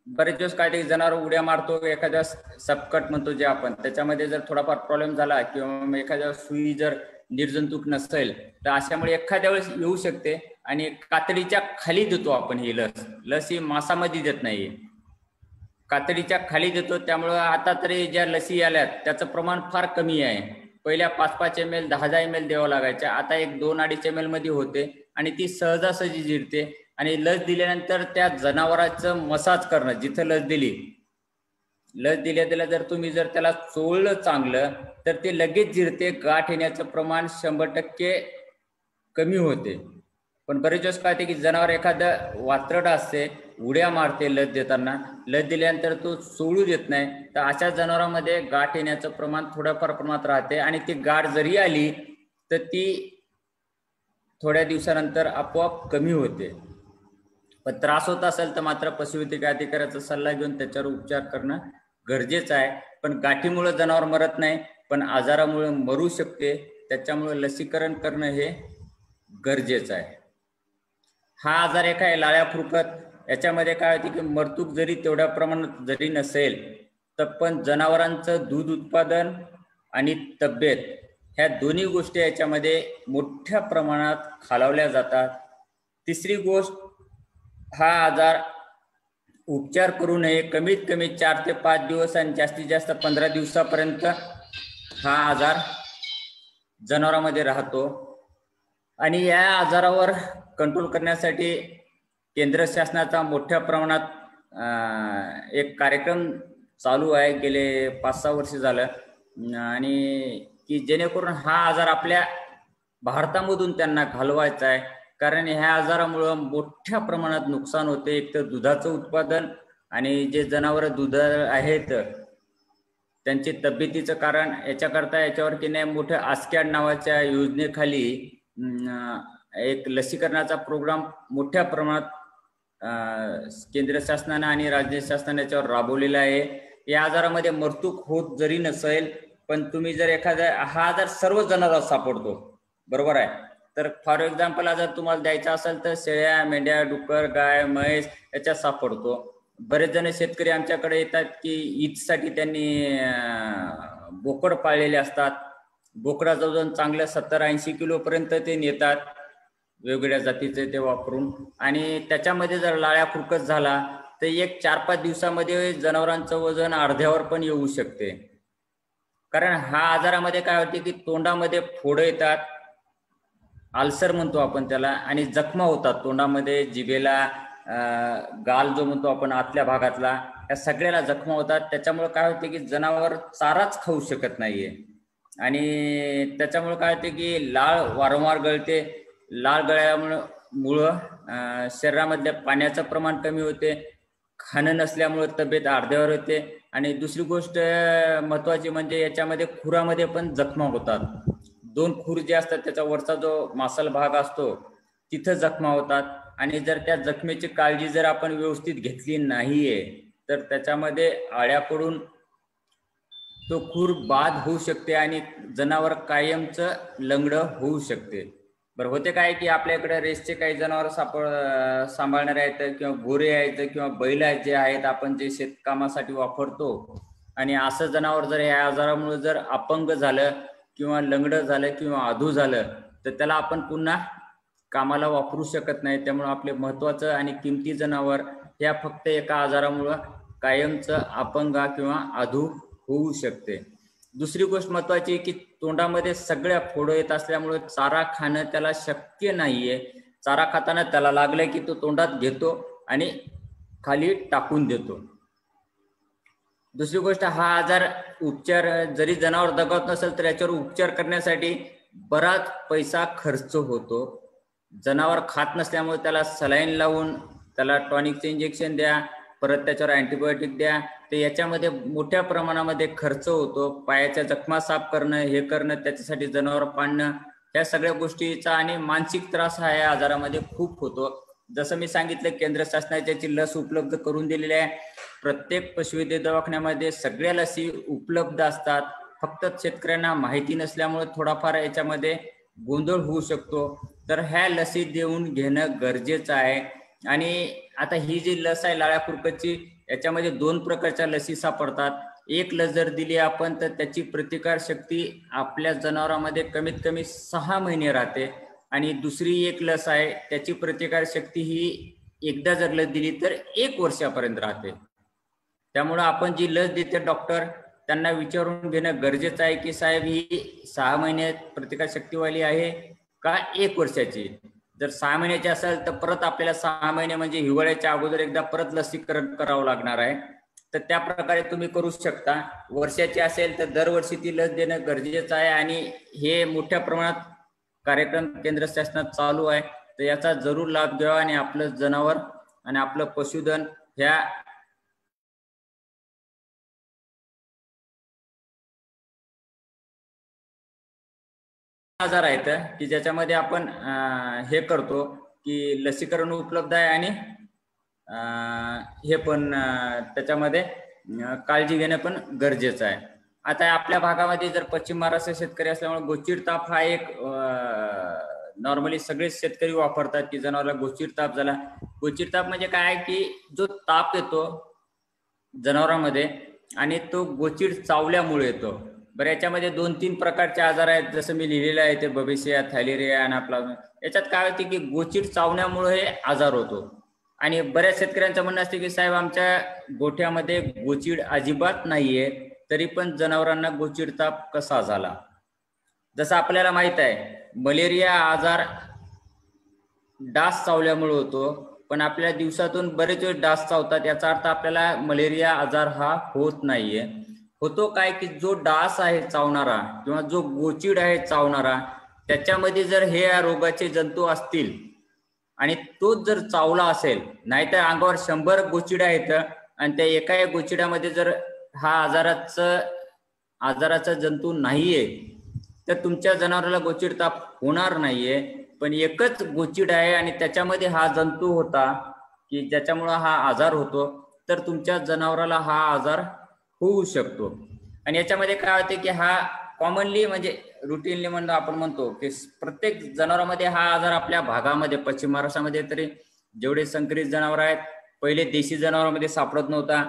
बरेच दिवस काय ते जनावर उड्या मारतो, एखाद्या सबकट म्हणतो जे आपण, त्याच्यामध्ये जर थोडाफार प्रॉब्लेम झाला किंवा एखाद्या सुई जर निर्जंतुक नसेल तर अशामुळे एखाद्या वेळेस येऊ शकते. आणि कातडीच्या खाली देतो आपण ही लस ही मांसामध्ये देत नाही, कातडीच्या खाली देतो. त्यामुळं आता तरी ज्या लसी आल्यात त्याचं प्रमाण फार कमी आहे. पहिल्या 5-5 ml 10-10 ml द्यावं लागायच्या, आता 1-2-2.5 ml मध्ये होते आणि ती सहजासहजी जिरते. आणि लस दिल्यानंतर त्या जनावरांचं मसाज करणं, जिथं लस दिल्या जर तुम्ही जर त्याला चोळलं चांगलं तर ते लगेच जिरते. गाठ येण्याचं प्रमाण 100% कमी होते. पण बरेच दिवस काय की जनावर एखादं वात्रट असते, उड्या मारते लस देताना, लस दिल्यानंतर तो चोळू देत नाही, तर अशा जनावरांमध्ये गाठ येण्याचं प्रमाण थोड्याफार प्रमाणात राहते. आणि ती गाठ जरी आली तर ती थोड्या दिवसानंतर आपोआप कमी होते. पण त्रास होत असेल तर मात्र पशुवैद्यकीय अधिकाऱ्याचा सल्ला घेऊन त्याच्यावर उपचार करणं गरजेचं आहे. पण गाठीमुळे जनावर मरत नाही, पण आजारामुळे मरू शकते. त्याच्यामुळे लसीकरण करणं हे गरजेचं आहे. हा आजार एक आहे लाळ्या खुरकत. याच्यामध्ये काय होते की मरतूक जरी तेवढ्या प्रमाणात जरी नसेल तर पण जनावरांचं दूध उत्पादन आणि तब्येत ह्या दोन्ही गोष्टी याच्यामध्ये मोठ्या प्रमाणात खालावल्या जातात. तिसरी गोष्ट, हा आजार उपचार करू नये. कमीत कमी 4 ते 5 दिवस आणि जास्तीत जास्त 15 दिवसापर्यंत हा आजार जनावरांमध्ये राहतो. आणि या आजारावर कंट्रोल करण्यासाठी केंद्र शासनाचा मोठ्या प्रमाणात एक कार्यक्रम चालू आहे, गेले 5-6 वर्ष झालं. आणि की जेणेकरून हा आजार आपल्या भारतामधून त्यांना घालवायचा आहे. कारण ह्या आजारामुळं मोठ्या प्रमाणात नुकसान होते. एक तर दुधाचं उत्पादन आणि जे जनावर दूध आहेत त्यांची तब्येतीचं कारण याच्यावर की नाही मोठ्या आस्कॅड नावाच्या योजनेखाली एक लसीकरणाचा प्रोग्राम मोठ्या प्रमाणात केंद्र शासनानं आणि राज्य शासनाने याच्यावर राबवलेला आहे. या आजारामध्ये मरतूक होत जरी नसेल पण तुम्ही जर हा आजार सर्व जनावरांना सापडतो, बरोबर आहे. तर फॉर एक्झाम्पल जर तुम्हाला द्यायचा असेल तर शेळ्या, मेंढ्या, डुक्कर, गाय, म्हैस याच्यात सापडतो. बरेच जण शेतकरी आमच्याकडे येतात की ईदसाठी त्यांनी बोकड पाळलेले असतात. बोकडाचं वजन चांगलं 70-80 किलोपर्यंत ते नेतात, वेगवेगळ्या जातीचे ते वापरून. आणि त्याच्यामध्ये जर लाळ्या खुरकत झाला तर 1-4-5 दिवसामध्ये जनावरांचं वजन अर्ध्यावर पण येऊ शकते. कारण हा आजारामध्ये काय होते की तोंडामध्ये फोडं येतात, आल्सर म्हणतो आपण त्याला, आणि जखमा होतात तोंडामध्ये, जिभेला, गाल जो म्हणतो आपण आतल्या भागातला, या सगळ्याला जखमा होतात. त्याच्यामुळे काय होते की जनावर चाराच खाऊ शकत नाहीये. आणि त्याच्यामुळे काय होते की लाळ वारंवार गळते. लाळ गळ्यामुळं शरीरामधल्या पाण्याचं प्रमाण कमी होते. खाणं नसल्यामुळे तब्येत अर्ध्यावर होते. आणि दुसरी गोष्ट महत्वाची म्हणजे याच्यामध्ये खुरामध्ये पण जखमा होतात. 2 खूर जे असतात त्याचा वरचा जो मासल भाग असतो तिथं जखमा होतात. आणि जर त्या जखमेची काळजी जर आपण व्यवस्थित घेतली नाहीये तर त्याच्यामध्ये आळ्या पडून तो खूर बाद होऊ शकते आणि जनावर कायमचं लंगडं होऊ शकते. बरं, होते काय की आपल्याकडे रेसचे काही जनावर सांभाळणारे आहेत किंवा गोरे आहेत किंवा बैल जे आहेत आपण जे शेतकामासाठी वापरतो. आणि असं जनावर जर या आजारामुळे जर अपंग झालं किंवा लंगडं झालं किंवा अधू झालं तर त्याला आपण पुन्हा कामाला वापरू शकत नाही. त्यामुळे आपले महत्वाचं आणि किमती जनावर या फक्त एका आजारामुळं कायमचं अपंग किंवा अधू होऊ शकते. दुसरी गोष्ट महत्वाची की तोंडामध्ये सगळ्या फोडं येत असल्यामुळे चारा खाणं त्याला शक्य नाहीये. चारा खाताना त्याला लागलं की तो तोंडात घेतो आणि खाली टाकून देतो. दुसरी गोष्ट, हा आजार उपचार जरी जनावर दगावत नसेल तर याच्यावर उपचार करण्यासाठी बराच पैसा खर्च होतो. जनावर खात नसल्यामुळे त्याला सलाईन लावून त्याला टॉनिकचे इंजेक्शन द्या, परत त्याच्यावर अँटीबायोटिक द्या, तर याच्यामध्ये मोठ्या प्रमाणामध्ये खर्च होतो. पायाच्या जखमा साफ करणं, हे करणं, त्याच्यासाठी जनावर पाळणं, या सगळ्या गोष्टीचा आणि मानसिक त्रास हा या आजारामध्ये खूप होतो. जसं मी सांगितलं, केंद्र शासनाची लस उपलब्ध करून दिलेली आहे. प्रत्येक पशुवैद्यकीय दवाखान्यामध्ये सगळ्या लसी उपलब्ध असतात. फक्त शेतकऱ्यांना माहिती नसल्यामुळे थोडाफार याच्यामध्ये गोंधळ होऊ शकतो. तर ह्या लसी देऊन घेणं गरजेचं आहे. आणि आता ही जी लस आहे लाळ्या खुरकतची, याच्यामध्ये 2 प्रकारच्या लसी सापडतात. एक लस जर दिली आपण तर त्याची प्रतिकार शक्ती आपल्या जनावरांमध्ये कमीत कमी 6 महिने राहते. आणि दुसरी एक लस आहे त्याची प्रतिकार शक्ती ही एकदा जर लस दिली तर 1 वर्षापर्यंत राहते. त्यामुळे आपण जी लस देते डॉक्टर त्यांना विचारून घेणं गरजेचं आहे की साहेब ही 6 महिने प्रतिकार शक्तीवाली आहे का 1 वर्षाची. जर 6 महिन्याची असेल तर परत आपल्याला 6 महिने म्हणजे हिवाळ्याच्या अगोदर एकदा परत लसीकरण करावं लागणार आहे. तर त्या प्रकारे तुम्ही करू शकता. वर्षाची असेल तर दरवर्षी ती लस देणं गरजेचं आहे. आणि हे मोठ्या प्रमाणात कार्यक्रम केंद्र शासनात चालू आहे. तर याचा जरूर लाभ घ्यावा आणि आपलं जनावर आणि आपलं पशुधन ह्या आजार आहेत की ज्याच्यामध्ये आपण हे करतो की लसीकरण उपलब्ध आहे आणि हे पण त्याच्यामध्ये काळजी घेणं पण गरजेचं आहे. आता आपल्या भागामध्ये जर पश्चिम महाराष्ट्र शेतकरी असल्यामुळे गोचिड ताप हा एक नॉर्मली सगळेच शेतकरी वापरतात की जनावराला गोचिड ताप झाला. गोचिड ताप म्हणजे काय की जो ताप येतो जनावरांमध्ये आणि तो गोचिड चावल्यामुळे येतो. बरं, याच्यामध्ये 2-3 प्रकारचे आजार आहेत जसं मी लिहिलेलं आहे ते बबेसिया, थॅलेरिया आणि आपला. याच्यात काय होते की गोचिड चावण्यामुळे हे आजार होतो. आणि बऱ्याच शेतकऱ्यांचं म्हणणं असते की साहेब आमच्या गोठ्यामध्ये गोचिड अजिबात नाहीये तरी पण जनावरांना गोचिड ताप कसा झाला. जसं आपल्याला माहित आहे मलेरिया आजार डास चावल्यामुळे होतो. पण आपल्या दिवसातून बरेच वेळ डास चावतात याचा अर्थ आपल्याला मलेरिया आजार हा होत नाहीये. होतो काय की जो डास आहे चावणारा किंवा जो गोचिड आहे चावणारा त्याच्यामध्ये जर हे रोगाचे जंतू असतील आणि तोच जर चावला असेल, नाहीतर अंगावर 100 गोचिड आहेत आणि त्या एका गोचिडामध्ये जर हा आजाराचा जंतू नाहीये तर तुमच्या जनावराला गोचिड ताप होणार नाहीये. पण एकच गोचिड आहे आणि त्याच्यामध्ये हा जंतू होता की ज्याच्यामुळे हा आजार होतो तर तुमच्या जनावराला हा आजार होऊ शकतो. आणि याच्यामध्ये काय होते की हा कॉमनली म्हणजे रुटीनली म्हणतो आपण म्हणतो की प्रत्येक जनावरांमध्ये हा आजार आपल्या भागामध्ये पश्चिम महाराष्ट्रामध्ये तरी जेवढे संकरित जनावर आहेत पहिले देशी जनावरांमध्ये सापडत नव्हता.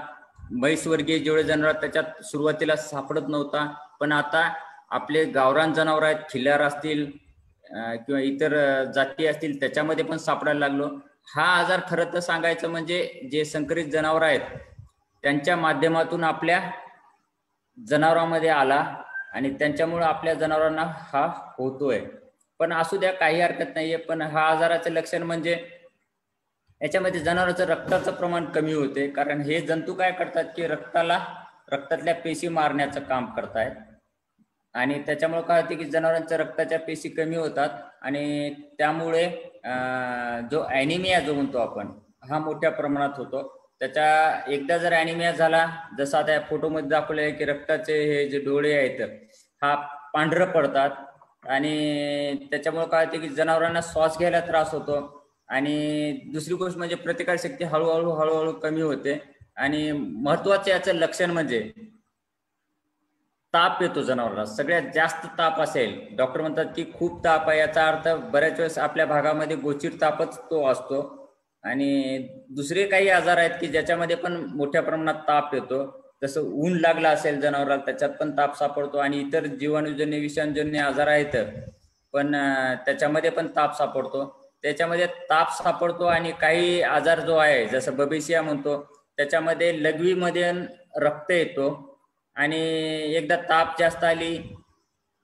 म्हैसवर्गीय जेवढे जनावर त्याच्यात सुरुवातीला सापडत नव्हता. पण आता आपले गावरान जनावर आहेत, खिल्लार असतील किंवा इतर जाती असतील त्याच्यामध्ये पण सापडायला लागलो. हा आजार खरं तर सांगायचं म्हणजे जे संकरित जनावर आहेत त्यांच्या माध्यमातून आपल्या जनावरांमध्ये आला आणि त्यांच्यामुळे आपल्या जनावरांना हा होतोय. पण असू द्या, काही हरकत नाहीये. पण हा आजाराचं लक्षण म्हणजे याच्यामध्ये जनावरांचं रक्ताचं प्रमाण कमी होते. कारण हे जंतू काय करतात की रक्तातल्या पेशी मारण्याचं काम करतायत आणि त्याच्यामुळे काय होते की जनावरांच्या रक्ताच्या पेशी कमी होतात आणि त्यामुळे जो ॲनिमिया जो म्हणतो आपण हा मोठ्या प्रमाणात होतो. त्याच्या एकदा जर ॲनिमिया झाला, जसं आता या फोटोमध्ये दाखवलं आहे की रक्ताचे हे जे डोळे आहेत हा पांढरं पडतात आणि त्याच्यामुळे काय होते की जनावरांना श्वास घ्यायला त्रास होतो. आणि दुसरी गोष्ट म्हणजे प्रतिकारशक्ती हळूहळू कमी होते. आणि महत्वाचं याचं लक्षण म्हणजे ताप येतो जनावरांना. सगळ्यात जास्त ताप असेल, डॉक्टर म्हणतात की खूप ताप आहे, याचा अर्थ बऱ्याच वेळेस आपल्या भागामध्ये गोचिड तापच तो असतो. आणि दुसरे काही आजार आहेत की ज्याच्यामध्ये पण मोठ्या प्रमाणात ताप येतो. जसं ऊन लागला असेल जनावराला त्याच्यात पण ताप सापडतो आणि इतर जीवाणूजन्य विषाणूजन्य आजार आहेत पण त्याच्यामध्ये पण ताप सापडतो. त्याच्यामध्ये ताप सापडतो आणि काही आजार जो आहे जसं बबेसिया म्हणतो त्याच्यामध्ये लघवीमध्ये रक्त येतो आणि एकदा ताप जास्त आली,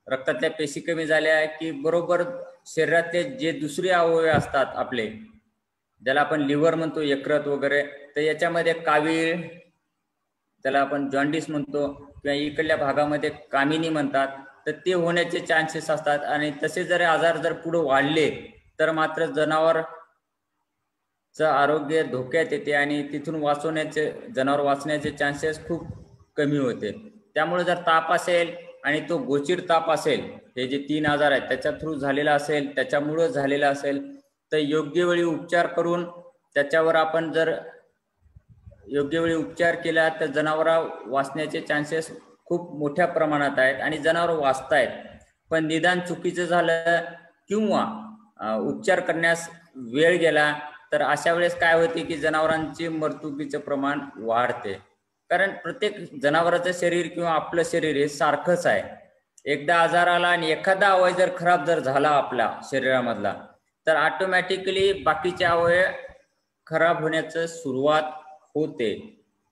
रक्तातल्या पेशी कमी झाल्या की बरोबर शरीरातले जे दुसरे अवयव असतात आपले, ज्याला आपण लिव्हर म्हणतो, यकृत वगैरे, तर याच्यामध्ये कावीळ, त्याला आपण जॉन्डिस म्हणतो किंवा इकडल्या भागामध्ये कामिनी म्हणतात, तर ते होण्याचे चान्सेस असतात. आणि तसे जर आजार जर पुढे वाढले तर मात्र जनावरचं आरोग्य धोक्यात येते आणि तिथून जनावर वाचण्याचे चान्सेस खूप कमी होते. त्यामुळे जर ताप असेल आणि तो गोचिड ताप असेल, हे जे 3 आजार आहेत त्याच्या थ्रू झालेला असेल, त्याच्यामुळं झालेला असेल, तर योग्य वेळी उपचार करून त्याच्यावर आपण जर योग्य वेळी उपचार केला तर जनावर वाचण्याचे चान्सेस खूप मोठ्या प्रमाणात आहेत आणि जनावर वाचतायत. पण निदान चुकीचं झालं किंवा उपचार करण्यास वेळ गेला तर अशा वेळेस काय होते की जनावरांची मृत्यूचं प्रमाण वाढते. कारण प्रत्येक जनावराचं शरीर किंवा आपलं शरीर हे सारखंच आहे. एकदा आजार आला आणि एखादा अवयव जर खराब जर झाला आपल्या शरीरामधला तर ऑटोमॅटिकली बाकीचे अवयव खराब होण्याचं सुरुवात होते.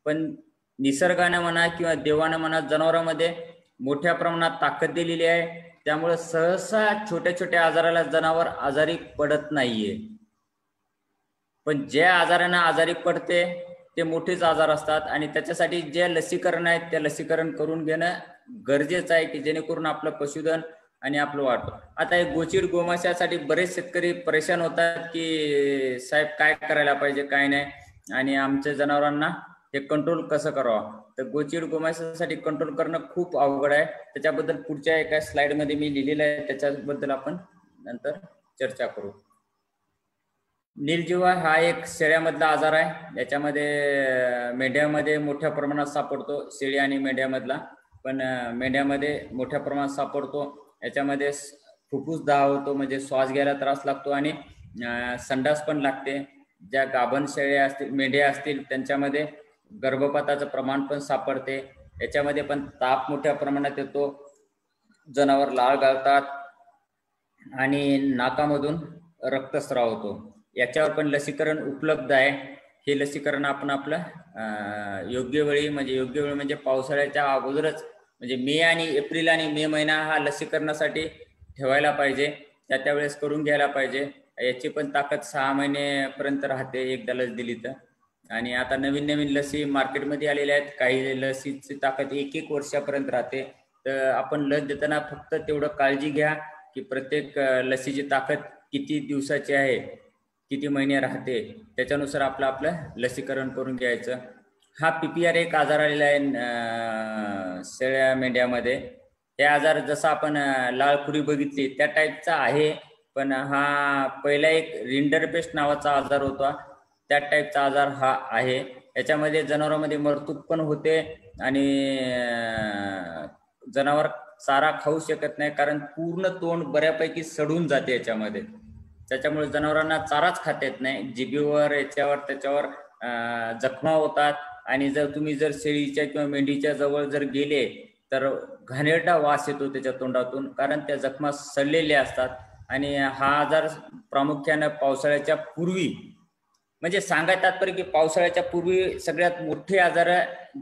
पण निसर्गाने म्हणा किंवा देवाने म्हणा जनावरांमध्ये मोठ्या प्रमाणात ताकद दिलेली आहे. त्यामुळे सहसा छोट्या छोट्या आजाराला जनावर आजारी पडत नाहीये. पण ज्या आजारांना आजारी पडते ते मोठेच आजार असतात आणि त्याच्यासाठी जे लसीकरण आहेत ते लसीकरण करून घेणं गरजेचं आहे की जेणेकरून आपलं पशुधन आणि आपलं वाढतो. आता एक गोचिड गोमांसासाठी बरेच शेतकरी परेशान होतात की साहेब काय करायला पाहिजे काय नाही आणि आमच्या जनावरांना हे कंट्रोल कसं करावं. तर गोचिड गोमांसासाठी कंट्रोल करणं खूप अवघड आहे. त्याच्याबद्दल पुढच्या एका स्लाइडमध्ये मी लिहिलेलं आहे, त्याच्याबद्दल आपण नंतर चर्चा करू. नीलजिवा हा एक शेळ्यामधला आजार आहे. याच्यामध्ये मेंढ्यामध्ये मोठ्या प्रमाणात सापडतो, शेळी आणि मेंढ्यामधला. पण मेंढ्यामध्ये मोठ्या प्रमाणात सापडतो. याच्यामध्ये फुफ्फुस दाह होतो, म्हणजे श्वास घ्यायला त्रास लागतो आणि संडास पण लागते. ज्या गाभण शेळ्या असतील मेंढ्या असतील त्यांच्यामध्ये गर्भपाताचं प्रमाण पण सापडते. याच्यामध्ये पण ताप मोठ्या प्रमाणात येतो, जनावर लाळ घालतात आणि नाकामधून रक्तस्राव होतो. याच्यावर पण लसीकरण उपलब्ध आहे. हे लसीकरण आपण आपलं योग्य वेळी म्हणजे पावसाळ्याच्या अगोदरच म्हणजे मे आणि एप्रिल आणि मे महिना हा लसीकरणासाठी ठेवायला पाहिजे, त्या वेळेस करून घ्यायला पाहिजे. याची पण ताकद 6 महिनेपर्यंत राहते एकदा लस दिली तर. आणि आता नवीन नवीन लसी मार्केटमध्ये आलेल्या आहेत. काही लसीची ताकद 1-1 वर्षापर्यंत राहते. तर आपण लस देताना फक्त तेवढं काळजी घ्या की प्रत्येक लसीची ताकद किती दिवसाची आहे, किती महिने राहते, त्याच्यानुसार आपलं लसीकरण करून घ्यायचं. हा PPR एक आजार आलेला आहे शेळ्या मेंढ्यामध्ये. हे आजार जसा आपण लाळखुरी बघितली त्या टाईपचा आहे, पण हा पहिला एक रिंडरपेस्ट नावाचा आजार होता, त्या टाईपचा आजार हा आहे. याच्यामध्ये जनावरांमध्ये मृत्यू पण होते आणि जनावर चारा खाऊ शकत नाही, कारण पूर्ण तोंड बऱ्यापैकी सडून जाते याच्यामध्ये. त्याच्यामुळे जनावरांना चाराच खाता येत नाही. जिभेवर याच्यावर त्याच्यावर जखमा होतात. आणि जर तुम्ही शेळीच्या किंवा मेंढीच्या जवळ जर गेले तर घाणेरडा वास येतो त्याच्या तोंडातून, कारण त्या जखमा सडलेल्या असतात. आणि हा आजार प्रामुख्याने पावसाळ्याच्या पूर्वी, म्हणजे सांगायचं तात्पर्य की पावसाळ्याच्या पूर्वी सगळ्यात मोठे आजार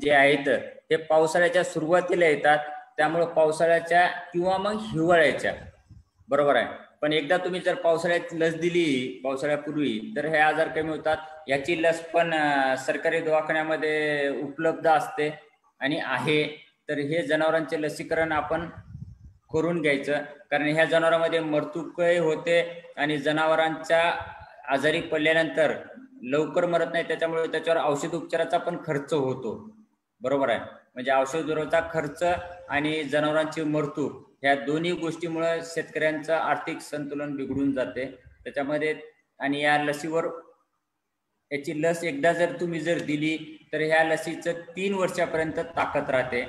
जे आहेत हे पावसाळ्याच्या सुरुवातीला येतात. त्यामुळे पावसाळ्याच्या किंवा मग हिवाळ्याच्या, बरोबर आहे. पण एकदा तुम्ही जर पावसाळ्यात लस दिली पावसाळ्यापूर्वी तर हे आजार कमी होतात. याची लस पण सरकारी दवाखान्यामध्ये उपलब्ध असते आणि आहे. तर हे जनावरांचे लसीकरण आपण करून घ्यायचं, कारण ह्या जनावरांमध्ये मृत्यूही होते आणि जनावरांच्या आजारी पडल्यानंतर लवकर मरत नाही. त्याच्यामुळे त्याच्यावर औषध उपचाराचा पण खर्च होतो, बरोबर आहे. म्हणजे औषधाचा खर्च आणि जनावरांची मृत्यू ह्या दोन्ही गोष्टीमुळे शेतकऱ्यांचं आर्थिक संतुलन बिघडून जाते त्याच्यामध्ये. आणि या लसीवर, याची लस एकदा जर तुम्ही दिली तर ह्या लसीचं 3 वर्षापर्यंत ताकद राहते.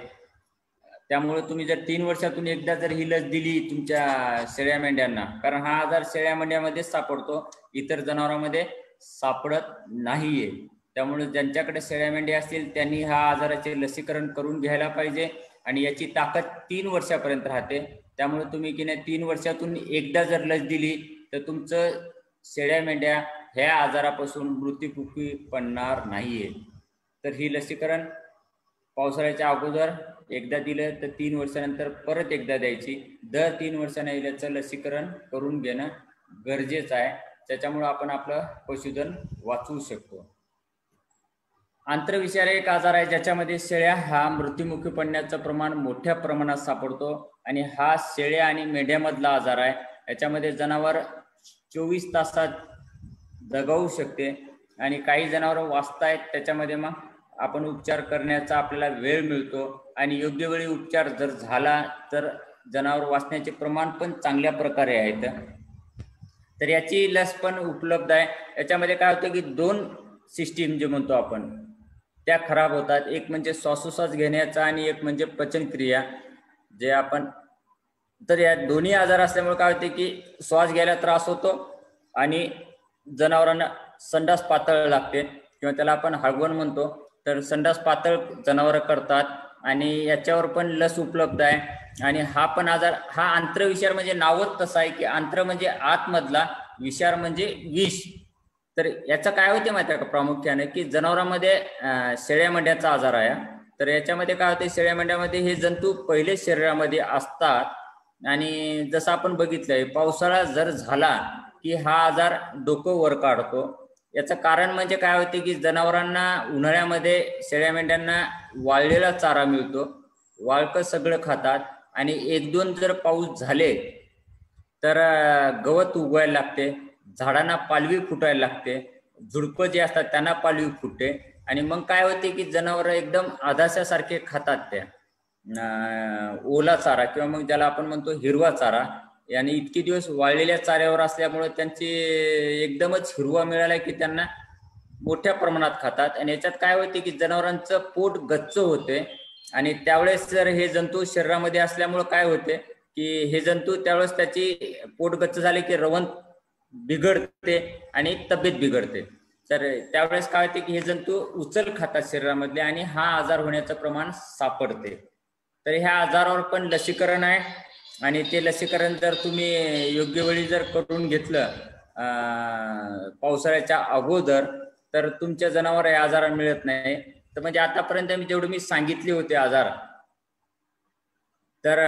त्यामुळे तुम्ही जर 3 वर्षातून एकदा जर ही लस दिली तुमच्या शेळ्या मेंढ्यांना, कारण हा आजार शेळ्या मेंढ्यामध्येच सापडतो, इतर जनावरांमध्ये सापडत नाहीये. त्यामुळे ज्यांच्याकडे शेळ्या मेंढ्या असतील त्यांनी हा आजाराचे लसीकरण करून घ्यायला पाहिजे. आणि याची ताकद 3 वर्षापर्यंत राहते. त्यामुळे तुम्ही की नाही 3 वर्षातून एकदा जर लस दिली तर तुमचं शेळ्या मेंढ्या ह्या आजारापासून मृत्युमुखी पडणार नाहीये. तर ही लसीकरण पावसाळ्याच्या अगोदर एकदा दिलं तर 3 वर्षानंतर परत एकदा द्यायची. दर 3 वर्षांना याचं लसीकरण करून घेणं गरजेचं आहे. त्याच्यामुळे आपण आपलं पशुधन वाचवू शकतो. आंत्रविषारी एक आजार आहे ज्याच्यामध्ये शेळ्या हा मृत्युमुखी पडण्याचं प्रमाण मोठ्या प्रमाणात सापडतो आणि हा शेळ्या आणि मेंढ्यामधला आजार आहे. याच्यामध्ये जनावर 24 तासात दगावू शकते आणि काही जनावर वाचतायत. त्याच्यामध्ये मग आपण उपचार करण्याचा आपल्याला वेळ मिळतो आणि योग्य वेळी उपचार जर झाला तर जनावर वाचण्याचे प्रमाण पण चांगल्या प्रकारे आहेत. तर याची लस पण उपलब्ध आहे. याच्यामध्ये काय होतं की 2 सिस्टीम जे म्हणतो आपण त्या खराब होतात. एक म्हणजे श्वासोश्वास घेण्याचा आणि एक म्हणजे पचनक्रिया. जे आपण तर या दोन्ही आजार असल्यामुळे काय होते की श्वास घ्यायला त्रास होतो आणि जनावरांना संडास पातळ लागते किंवा त्याला आपण हळवण म्हणतो. तर संडास पातळ जनावर करतात आणि याच्यावर पण लस उपलब्ध आहे. आणि हा पण आजार हा आंत्रविषार म्हणजे नावच तसं आहे की आंत्र म्हणजे आतमधला, विषार म्हणजे विष. तर याचं काय होते माहिती आहे का प्रामुख्याने की जनावरांमध्ये शेळ्या मेंढ्याचा आजार आहे. तर याच्यामध्ये काय होते, शेळ्या मेंढ्यामध्ये हे जंतू पहिले शरीरामध्ये असतात आणि जसं आपण बघितलंय पावसाळा जर झाला की हा आजार डोकं वर काढतो. याचं कारण म्हणजे काय होते की जनावरांना उन्हाळ्यामध्ये शेळ्या मेंढ्यांना वाळलेला चारा मिळतो, वाळकं सगळं खातात आणि एक दोन जर पाऊस झाले तर गवत उगवायला लागते, झाडांना पालवी फुटायला लागते, झुडपं जे असतात त्यांना पालवी फुटते आणि मग काय होते की जनावर एकदम आधाशासारखे खातात त्या ओला चारा किंवा मग ज्याला आपण म्हणतो हिरवा चारा. आणि इतके दिवस वाळलेल्या चाऱ्यावर असल्यामुळे त्यांची एकदमच हिरवा मिळाला की त्यांना मोठ्या प्रमाणात खातात आणि याच्यात काय होते की जनावरांचं पोट गच्च होते आणि त्यावेळेस जर हे जंतू शरीरामध्ये असल्यामुळे काय होते की हे जंतू त्यावेळेस त्याची पोट गच्च झाले की रवण बिघडते आणि तब्येत बिघडते. तर त्यावेळेस काय होते की हे जंतू उचल खातात शरीरामधले आणि हा आजार होण्याचं प्रमाण सापडते. तर ह्या आजारावर पण लसीकरण आहे आणि ते लसीकरण जर तुम्ही योग्य वेळी जर करून घेतलं पावसाळ्याच्या अगोदर तर तुमच्या जनावर हे आजार मिळत नाही. तर म्हणजे आतापर्यंत जेवढे मी सांगितले होते आजार, तर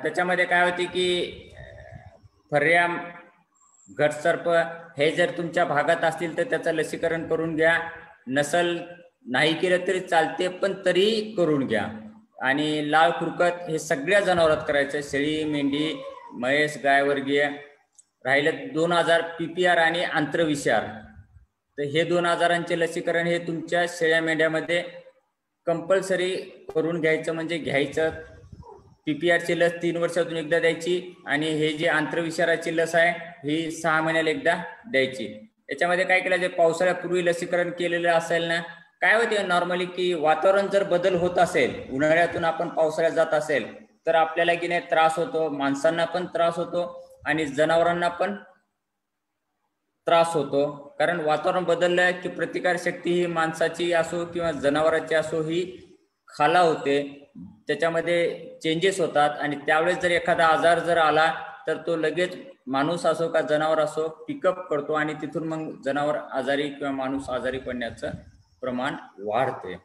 त्याच्यामध्ये काय होते की फर्या, घटसर्प हे जर तुमच्या भागात असतील तर त्याचं लसीकरण करून घ्या. नसल नाही केलं तरी चालते पण तरी करून घ्या. आणि लाळ खुरकत हे सगळ्या जनावरात करायचं, शेळी, मेंढी, म्हैस, गाय वर्गीय. राहिलं 2 आजार PPR आणि आंत्रविषार. तर हे 2 आजारांचे लसीकरण हे तुमच्या शेळ्या मेंढ्यामध्ये कंपल्सरी करून घ्यायचं म्हणजे घ्यायचं. PPRची लस 3 वर्षातून एकदा द्यायची आणि हे जे आंत्रविषाराची लस आहे ही 6 महिन्याला एकदा द्यायची. याच्यामध्ये काय केलं, जे पावसाळ्यापूर्वी लसीकरण केलेलं असेल ना, काय होते नॉर्मली की वातावरण जर बदल होत असेल, उन्हाळ्यातून आपण पावसाळ्यात जात असेल तर आपल्याला की नाही त्रास होतो, माणसांना पण त्रास होतो आणि जनावरांना पण त्रास होतो. कारण वातावरण बदललं की प्रतिकार शक्ती ही माणसाची असो किंवा जनावरांची असो ही खालावते, त्याच्यामध्ये चेंजेस होतात आणि त्यावेळेस जर एखादा आजार जर आला तर तो लगेच माणूस असो का जनावर असो पिकअप करतो आणि तिथून मग जनावर आजारी किंवा माणूस आजारी पडण्याचं प्रमाण वाढते.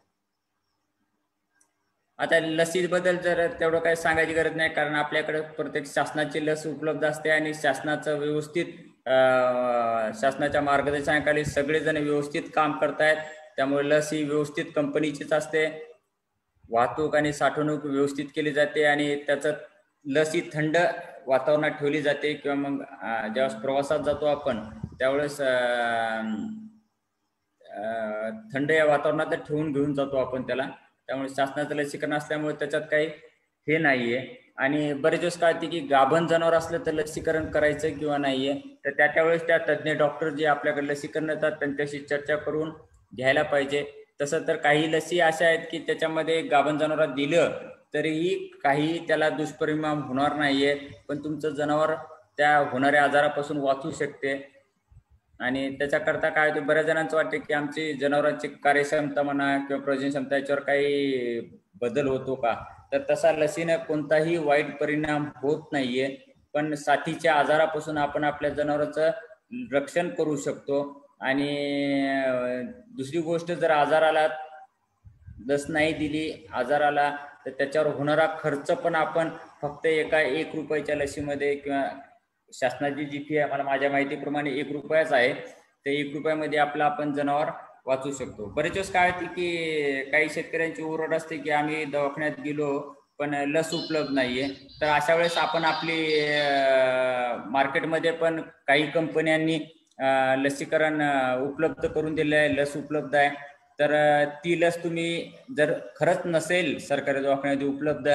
आता लसीबद्दल जर तेवढं काही सांगायची गरज नाही, कारण आपल्याकडे प्रत्येक शासनाची लस उपलब्ध असते आणि शासनाचं व्यवस्थित शासनाच्या मार्गदर्शनाखाली सगळेजण व्यवस्थित काम करतायत. त्यामुळे लस ही व्यवस्थित कंपनीचीच असते, वाहतूक आणि साठवणूक व्यवस्थित केली जाते आणि त्याचं लस ही थंड वातावरणात ठेवली जाते किंवा मग ज्यावेळेस प्रवासात जातो आपण त्यावेळेस थंड या वातावरणात ठेवून घेऊन जातो आपण त्याला. त्यामुळे शासनाचं लसीकरण असल्यामुळे त्याच्यात काही हे नाहीये. आणि बरेच दिवस काय की गाभण जनावर असलं तर लसीकरण करायचं किंवा नाहीये, तर त्यावेळेस त्या तज्ज्ञ डॉक्टर जे आपल्याकडे लसीकरण येतात त्यांच्याशी चर्चा करून घ्यायला पाहिजे. तसं तर काही लसी अशा आहेत की त्याच्यामध्ये गाभण जनावरात दिलं तरीही काही त्याला दुष्परिणाम होणार नाहीये, पण तुमचं जनावर त्या होणाऱ्या आजारापासून वाचू शकते. आणि त्याच्याकरता काय होते, बऱ्याच जणांचं वाटते की आमची जनावरांची कार्यक्षमता म्हणा किंवा प्रजनन क्षमता याच्यावर काही बदल होतो का, तर तसा लसीने कोणताही वाईट परिणाम होत नाहीये. पण साथीच्या आजारापासून आपण आपल्या जनावरांचं रक्षण करू शकतो. आणि दुसरी गोष्ट, जर आजार आला, लस नाही दिली, आजार आला तर त्याच्यावर होणारा खर्च पण आपण फक्त एका 1 रुपयाच्या लसीमध्ये किंवा शासनाची जी फी आहे मला माझ्या माहितीप्रमाणे 1 रुपयाच आहे, ते 1 रुपयामध्ये आपण जनावर वाचू शकतो. बरेच वेळेस काय होते की काही शेतकऱ्यांची ओरड असते की आम्ही दवाखान्यात गेलो पण लस उपलब्ध नाहीये. तर अशा वेळेस आपण आपली मार्केटमध्ये पण काही कंपन्यांनी लसीकरण उपलब्ध करून दिले आहे, लस उपलब्ध आहे. तर ती लस तुम्ही जर खरंच नसेल सरकारी दवाखान्यामध्ये उपलब्ध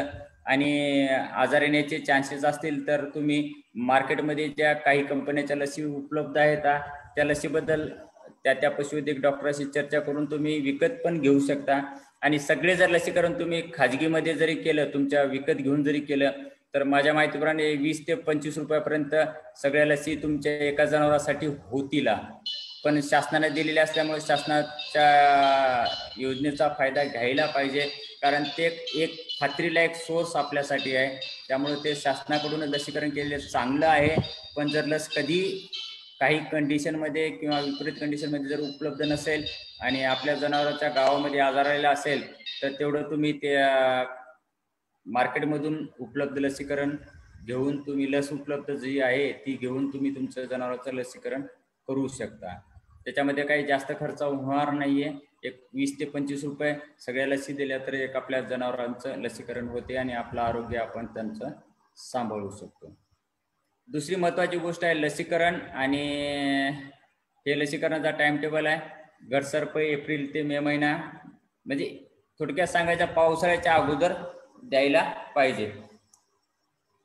आणि आजार येण्याचे चान्सेस असतील तर तुम्ही मार्केटमध्ये ज्या काही कंपन्याच्या लसी उपलब्ध आहेत त्या लसीबद्दल त्या पशुवैद्यक डॉक्टरांशी चर्चा करून तुम्ही विकत पण घेऊ शकता. आणि सगळे जर लसीकरण तुम्ही खाजगीमध्ये जरी केलं, तुमच्या विकत घेऊन जरी केलं तर माझ्या माहितीप्रमाणे 20 ते 25 रुपयापर्यंत सगळ्या लसी तुमच्या एका जनावरासाठी होतील. पण शासनाने दिलेले असल्यामुळे शासनाच्या योजनेचा फायदा घ्यायला पाहिजे, कारण ते एक खात्रीलायक सोर्स आपल्यासाठी आहे. त्यामुळे ते शासनाकडून लसीकरण केलेले चांगलं आहे. पण जर लस कधी काही कंडिशनमध्ये किंवा विपरीत कंडिशनमध्ये जर उपलब्ध नसेल आणि आपल्या जनावरांच्या गावामध्ये आजार आलेला असेल तर तेवढं तुम्ही ते मार्केटमधून उपलब्ध लसीकरण घेऊन तुम्ही लस उपलब्ध जी आहे ती घेऊन तुम्ही तुमचं जनावरांचं लसीकरण करू शकता. त्याच्यामध्ये काही जास्त खर्च होणार नाहीये. एक 20 ते 25 रुपये सगळ्या लसी दिल्या तर एक आपल्या जनावरांचं लसीकरण होते आणि आपलं आरोग्य आपण त्यांचं सांभाळू शकतो. दुसरी महत्त्वाची गोष्ट आहे लसीकरण, आणि हे लसीकरणाचा टाइम टेबल आहे. घटसर्प एप्रिल ते मे महिना, म्हणजे थोडक्यात सांगायचं पावसाळ्याच्या अगोदर द्यायला पाहिजे.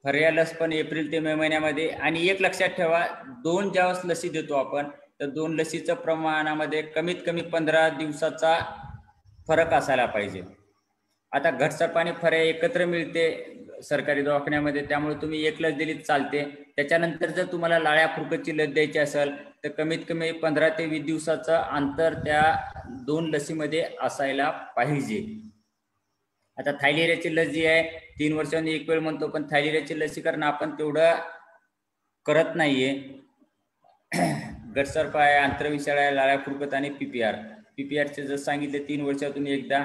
फर्या लस पण एप्रिल ते मे महिन्यामध्ये. आणि एक लक्षात ठेवा, 2 ज्यावेळेस लसी देतो आपण तर 2 लसीचं प्रमाणामध्ये कमीत कमी 15 दिवसाचा फरक असायला पाहिजे. आता घटसर्प आणि फर्या एकत्र मिळते सरकारी दवाखान्यामध्ये, त्यामुळे तुम्ही एक लस दिली चालते. त्याच्यानंतर जर तुम्हाला लाळ्या खुरकतची लस द्यायची असेल तर कमीत कमी 15 ते 20 दिवसाचं अंतर त्या 2 लसीमध्ये असायला पाहिजे. आता थायलेरियाची लस जी आहे 3 वर्षांनी एक वेळ म्हणतो, पण थायलेरियाची लसीकरण आपण तेवढं करत नाहीये. घटसर्प आहे, आंतरविषाण आहे, लाळ्या खुरकत आणि पीपीआरचे जर सांगितले 3 वर्षातून एकदा.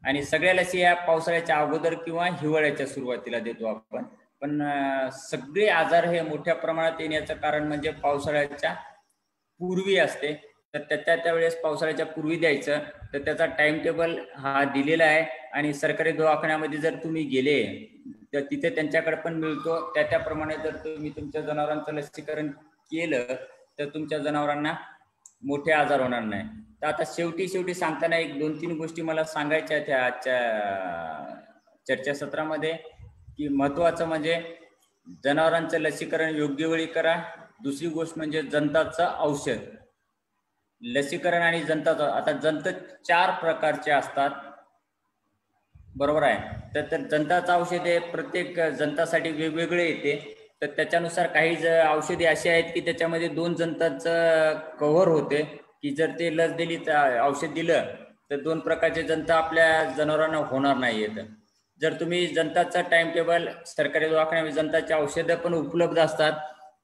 आणि सगळ्या लसी या पावसाळ्याच्या अगोदर किंवा हिवाळ्याच्या सुरुवातीला देतो आपण. पण सगळे आजार हे मोठ्या प्रमाणात येण्याचं कारण म्हणजे पावसाळ्याच्या पूर्वी असते. तर त्यावेळेस पावसाळ्याच्या पूर्वी द्यायचं. तर त्याचा टाइम टेबल हा दिलेला आहे. आणि सरकारी दवाखान्यामध्ये जर तुम्ही गेले तर तिथे त्यांच्याकडे पण मिळतो. त्याप्रमाणे जर तुम्ही तुमच्या जनावरांचं लसीकरण केलं तर तुमच्या जनावरांना मोठे आजार होणार नाही. तर आता शेवटी सांगताना एक 2-3 गोष्टी मला सांगायच्या आहेत आजच्या चर्चासत्रामध्ये, की महत्वाचं म्हणजे जनावरांचं लसीकरण योग्य वेळी करा. दुसरी गोष्ट म्हणजे जंताचं औषध. लसीकरण आणि जंताचं, आता जंत 4 प्रकारचे असतात, बरोबर आहे. तर जंताचं औषध हे प्रत्येक जंतासाठी वेगवेगळे येते. तर त्याच्यानुसार काही औषधे अशी आहेत की त्याच्यामध्ये 2 जंताचं कव्हर होते, की जर ते लस दिली औषध दिलं तर 2 प्रकारचे जंत आपल्या जनावरांना होणार नाही आहेत. जर तुम्ही जंताचा टाइम टेबल सरकारी दवाखान्यामध्ये जंताची औषधं पण उपलब्ध असतात.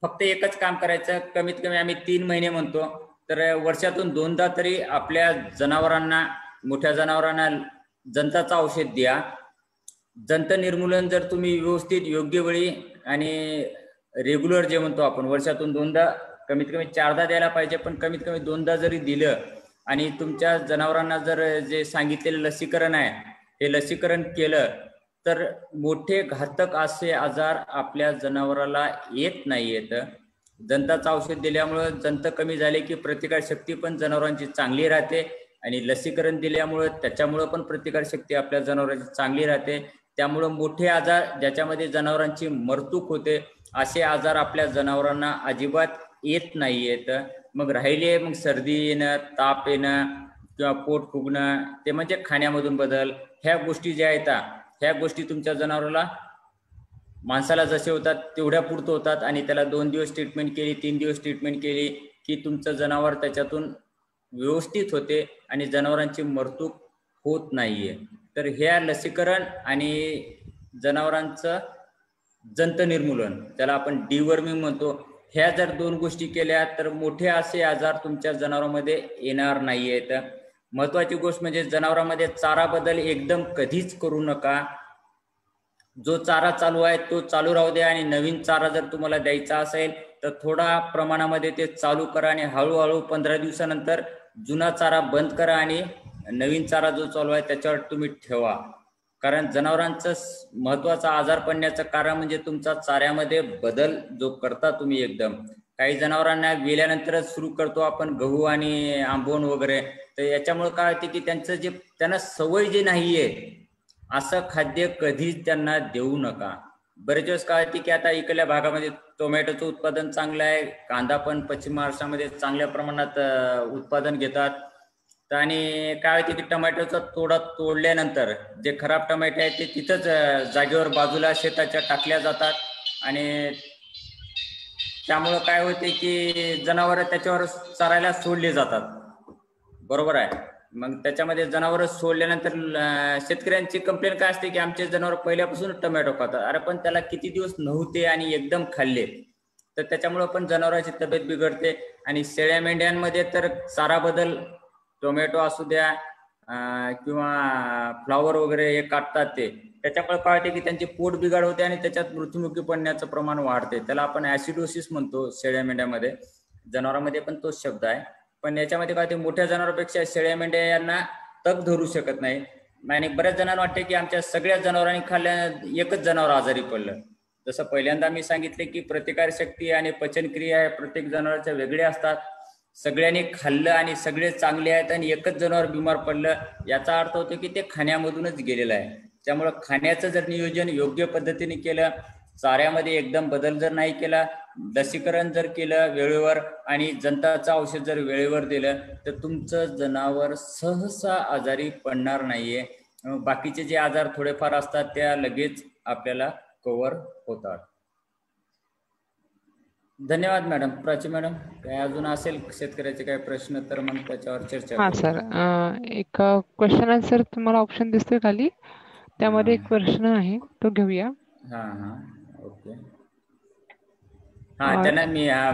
फक्त एकच काम करायचं, कमीत कमी आम्ही 3 महिने म्हणतो, तर वर्षातून 2दा तरी आपल्या जनावरांना, मोठ्या जनावरांना जंताचं औषध द्या. जंत निर्मूलन जर तुम्ही व्यवस्थित योग्य वेळी आणि रेग्युलर जे म्हणतो आपण वर्षातून 2दा, कमीत कमी 4दा द्यायला पाहिजे, पण कमीत कमी 2दा जरी दिलं आणि तुमच्या जनावरांना जर जे सांगितलेलं लसीकरण आहे हे लसीकरण केलं तर मोठे घातक असे आजार आपल्या जनावराला येत नाहीयेत. जंताचं औषध दिल्यामुळं जंत कमी झाले की प्रतिकार शक्ती पण जनावरांची चांगली राहते, आणि लसीकरण दिल्यामुळं त्याच्यामुळं पण प्रतिकार शक्ती आपल्या जनावरांची चांगली राहते. त्यामुळं मोठे आजार ज्याच्यामध्ये जनावरांची मरतूक होते असे आजार आपल्या जनावरांना अजिबात येत नाहीयेत. मग राहिले मग सर्दी येणं, ताप येणं किंवा पोट फुगणं, ते म्हणजे खाण्यामधून बदल, ह्या गोष्टी ज्या आहेत ह्या गोष्टी तुमच्या जनावराला, माणसाला जसे होतात तेवढ्या पुरतं होतात. आणि त्याला 2 दिवस ट्रीटमेंट केली, 3 दिवस ट्रीटमेंट केली की तुमचं जनावर त्याच्यातून व्यवस्थित होते आणि जनावरांची मरतूक होत नाहीये. तर ह्या लसीकरण आणि जनावरांचं जंत निर्मूलन, त्याला आपण डिवर्मिंग म्हणतो, ह्या जर 2 गोष्टी केल्या तर मोठे असे आजार तुमच्या जनावरांमध्ये येणार नाहीयेत. महत्वाची गोष्ट म्हणजे जनावरांमध्ये चारा बदल एकदम कधीच करू नका. जो चारा चालू आहे तो चालू राहू द्या, आणि नवीन चारा जर तुम्हाला द्यायचा असेल तर थोडा प्रमाणामध्ये ते चालू करा, आणि हळूहळू 15 दिवसानंतर जुना चारा बंद करा आणि नवीन चारा जो चालू आहे त्याच्यावर तुम्ही ठेवा. कारण जनावरांचं महत्वाचा आजार पडण्याचं कारण म्हणजे तुमचा चाऱ्यामध्ये बदल जो करता तुम्ही एकदम. काही जनावरांना वेल्यानंतरच सुरू करतो आपण गहू आणि आंबवण वगैरे, तर याच्यामुळे काय होते की त्यांचं जे त्यांना सवय जे नाहीये असं खाद्य कधीच त्यांना देऊ नका. बरेच दिवस काय होते की आता इकडल्या भागामध्ये टोमॅटोचं उत्पादन चांगलं आहे, कांदा पण पश्चिम महाराष्ट्रामध्ये चांगल्या प्रमाणात उत्पादन घेतात, तर आणि काय होते की टोमॅटोचा तोडा तोडल्यानंतर जे खराब टोमॅटो आहेत ते तिथंच जागेवर बाजूला शेताच्या टाकल्या जातात आणि त्यामुळं काय होते की जनावरं त्याच्यावर चरायला सोडली जातात. बरोबर आहे. मग त्याच्यामध्ये जनावरं सोडल्यानंतर शेतकऱ्यांची कंप्लेंट काय असते की आमचे जनावर पहिल्यापासून टोमॅटो खातात. अरे पण त्याला किती दिवस नव्हते आणि एकदम खाल्ले तर त्याच्यामुळं पण जनावरांची तब्येत बिघडते. आणि शेळ्या मेंढ्यांमध्ये तर चारा बदल टोमॅटो असू द्या किंवा फ्लावर वगैरे हे काढतात ते त्याच्यामुळे काय होते की त्यांचे पोट बिघाड होते आणि त्याच्यात मृत्युमुखी पडण्याचं प्रमाण वाढते. त्याला आपण ऍसिडोसिस म्हणतो शेळ्या मेंढ्यामध्ये. जनावरांमध्ये पण तोच शब्द आहे. पण याच्यामध्ये काय ते मोठ्या जनावरांपेक्षा शेळ्या मेंढ्या यांना तग धरू शकत नाही. आणि बऱ्याच जणांना वाटते की आमच्या सगळ्या जनावरांनी खाल्ल्या एकच जनावर आजारी पडलं. जसं पहिल्यांदा मी सांगितले की प्रतिकारशक्ती आणि पचनक्रिया या प्रत्येक जनावरांच्या वेगळ्या असतात. सगळ्यांनी खाल्लं आणि सगळे चांगले आहेत आणि एकच जनावर बिमार पडलं याचा अर्थ होतो की ते खाण्यामधूनच गेलेलं आहे. त्यामुळं खाण्याचं जर नियोजन योग्य पद्धतीने केलं, चाऱ्यामध्ये एकदम बदल जर नाही केला, लसीकरण जर केलं वेळेवर आणि जंताचं औषध जर वेळेवर दिलं तर तुमचं जनावर सहसा आजारी पडणार नाहीये. बाकीचे जे आजार थोडेफार असतात त्या लगेच आपल्याला कव्हर होतात. धन्यवाद मॅडम. प्राची मॅडम काय अजून असेल शेतकऱ्याचे काही प्रश्न तर मग त्याच्यावर चर्चा हा करू. सर, एक क्वेश्चन आन्सर तुम्हाला ऑप्शन दिसतोय खाली, त्यामध्ये एक प्रश्न आहे तो घेऊया. हा हा ओके. हा त्यांना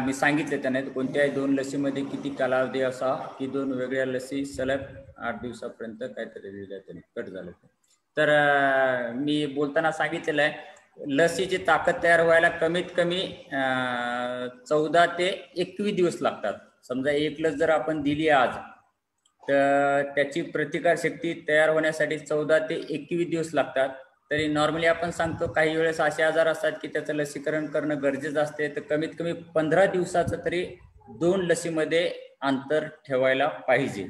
मी सांगितले त्यांना कोणत्याही 2 लसीमध्ये किती कालावधी असा की 2 वेगळ्या लसी सलग 8 दिवसापर्यंत काहीतरी दिल्या त्यांनी कट झालं. तर मी बोलताना सांगितलेलं आहे लसीची ताकद तयार व्हायला कमीत कमी 14 ते 21 दिवस लागतात. समजा एक लस जर आपण दिली आज तर त्याची प्रतिकारशक्ती तयार होण्यासाठी 14 ते 21 दिवस लागतात. तरी नॉर्मली आपण सांगतो काही वेळेस असे आजार असतात की त्याचं लसीकरण करणं गरजेचं असते. तर कमीत कमी 15 दिवसाचं तरी 2 लसीमध्ये अंतर ठेवायला पाहिजे.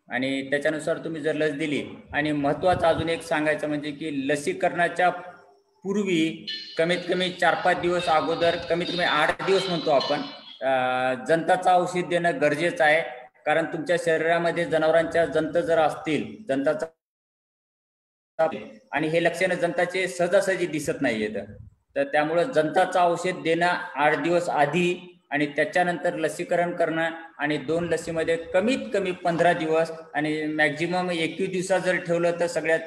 आणि त्याच्यानुसार तुम्ही जर लस दिली आणि महत्त्वाचं अजून एक सांगायचं म्हणजे की लसीकरणाच्या पूर्वी कमीत कमी 4-5 दिवस अगोदर कमीत कमी 8 दिवस म्हणतो आपण जंताचं औषध देणं गरजेचं आहे. कारण तुमच्या शरीरामध्ये जनावरांच्या जंत जर असतील जंताचा आणि हे लक्षणं जंताचे सहजासहजी दिसत नाहीयेत तर त्यामुळं जंताचं औषध देणं 8 दिवस आधी आणि त्याच्यानंतर लसीकरण करणं आणि 2 लसीमध्ये कमीत कमी 15 दिवस आणि मॅक्झिमम 21 दिवसात जर ठेवलं तर सगळ्यात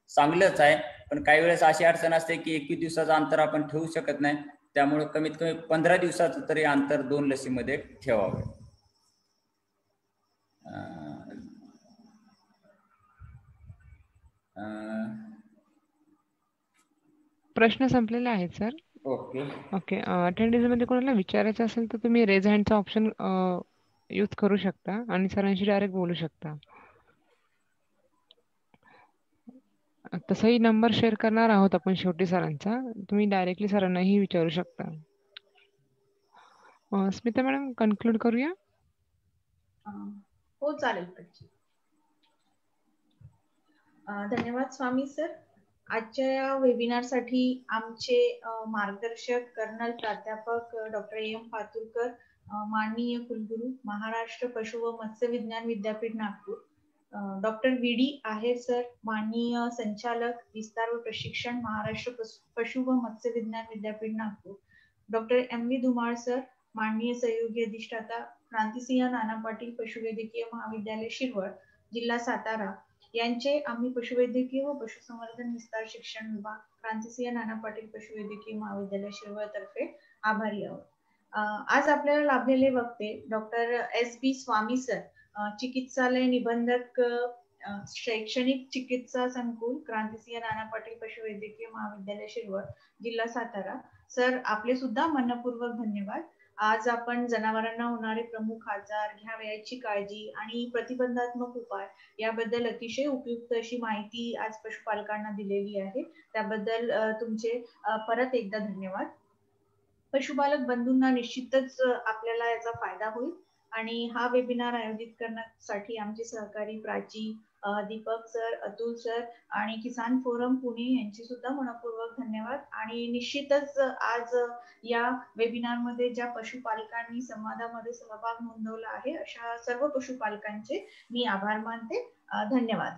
चांगलंच आहे. पण काही वेळेस अशी अडचण असते की 21 दिवसाचं अंतर आपण ठेवू शकत नाही. त्यामुळे कमीत कमी 15 दिवसाचं तरी अंतर 2 लसीमध्ये ठेवावे. प्रश्न संपलेले आहेत सर. Okay okay. अटेंडेन्स मध्ये कोणाला विचारायचं असेल तर तुम्ही रेज हँडचा ऑप्शन यूज करू शकता आणि सरांशी डायरेक्ट बोलू शकता. तसंही नंबर शेअर करणार आहोत आपण शेवटी सरांचा, तुम्ही डायरेक्टली सरांनाही विचारू शकता. स्मिता मॅडम कन्क्लूड करूया. हो चालेल. धन्यवाद स्वामी सर. आजच्या या वेबिनारसाठी आमचे मार्गदर्शक कर्नल प्राध्यापक डॉक्टर एम पातुरकर, माननीय कुलगुरू महाराष्ट्र पशु व मत्स्य विज्ञान विद्यापीठ नागपूर, डॉक्टर VD आहेर सर, माननीय संचालक विस्तार व प्रशिक्षण महाराष्ट्र पशु व मत्स्य विज्ञान विद्यापीठ Nagpur, doctor MV Dhumal sir, माननीय सहयोगी अधिष्ठाता क्रांतिसिंह नाना पाटील पशुवैद्यकीय महाविद्यालय शिरवळ जिल्हा सातारा यांचे आम्ही पशुवैद्यकीय व पशुसंवर्धन विस्तार शिक्षण विभाग क्रांतिसिंह नाना पाटील पशुवैद्यकीय महाविद्यालय शिरवळ तर्फे आभारी आहोत. आज आपल्याला लाभलेले वक्ते डॉक्टर SB स्वामी सर, चिकित्सालय निबंधक शैक्षणिक चिकित्सा संकुल क्रांतिसिंह नाना पाटील पशुवैद्यकीय महाविद्यालय शिरवळ जिल्हा सातारा. सर आपले सुद्धा मनपूर्वक धन्यवाद. आज आपण जनावरांना होणारे प्रमुख आजार, घ्यावयाची काळजी आणि प्रतिबंधात्मक उपाय याबद्दल अतिशय उपयुक्त अशी माहिती आज पशुपालकांना दिलेली आहे. त्याबद्दल तुमचे परत एकदा धन्यवाद. पशुपालक बंधूंना निश्चितच आपल्याला याचा फायदा होईल आणि हा वेबिनार आयोजित करण्यासाठी आमचे सहकारी प्राची, दीपक सर, अतुल सर आणि किसान फोरम पुणे यांचे सुद्धा मनपूर्वक धन्यवाद. आणि निश्चितच आज या वेबिनारमध्ये ज्या पशुपालकांनी संवादामध्ये सहभाग नोंदवला आहे अशा सर्व पशुपालकांचे मी आभार मानते. धन्यवाद.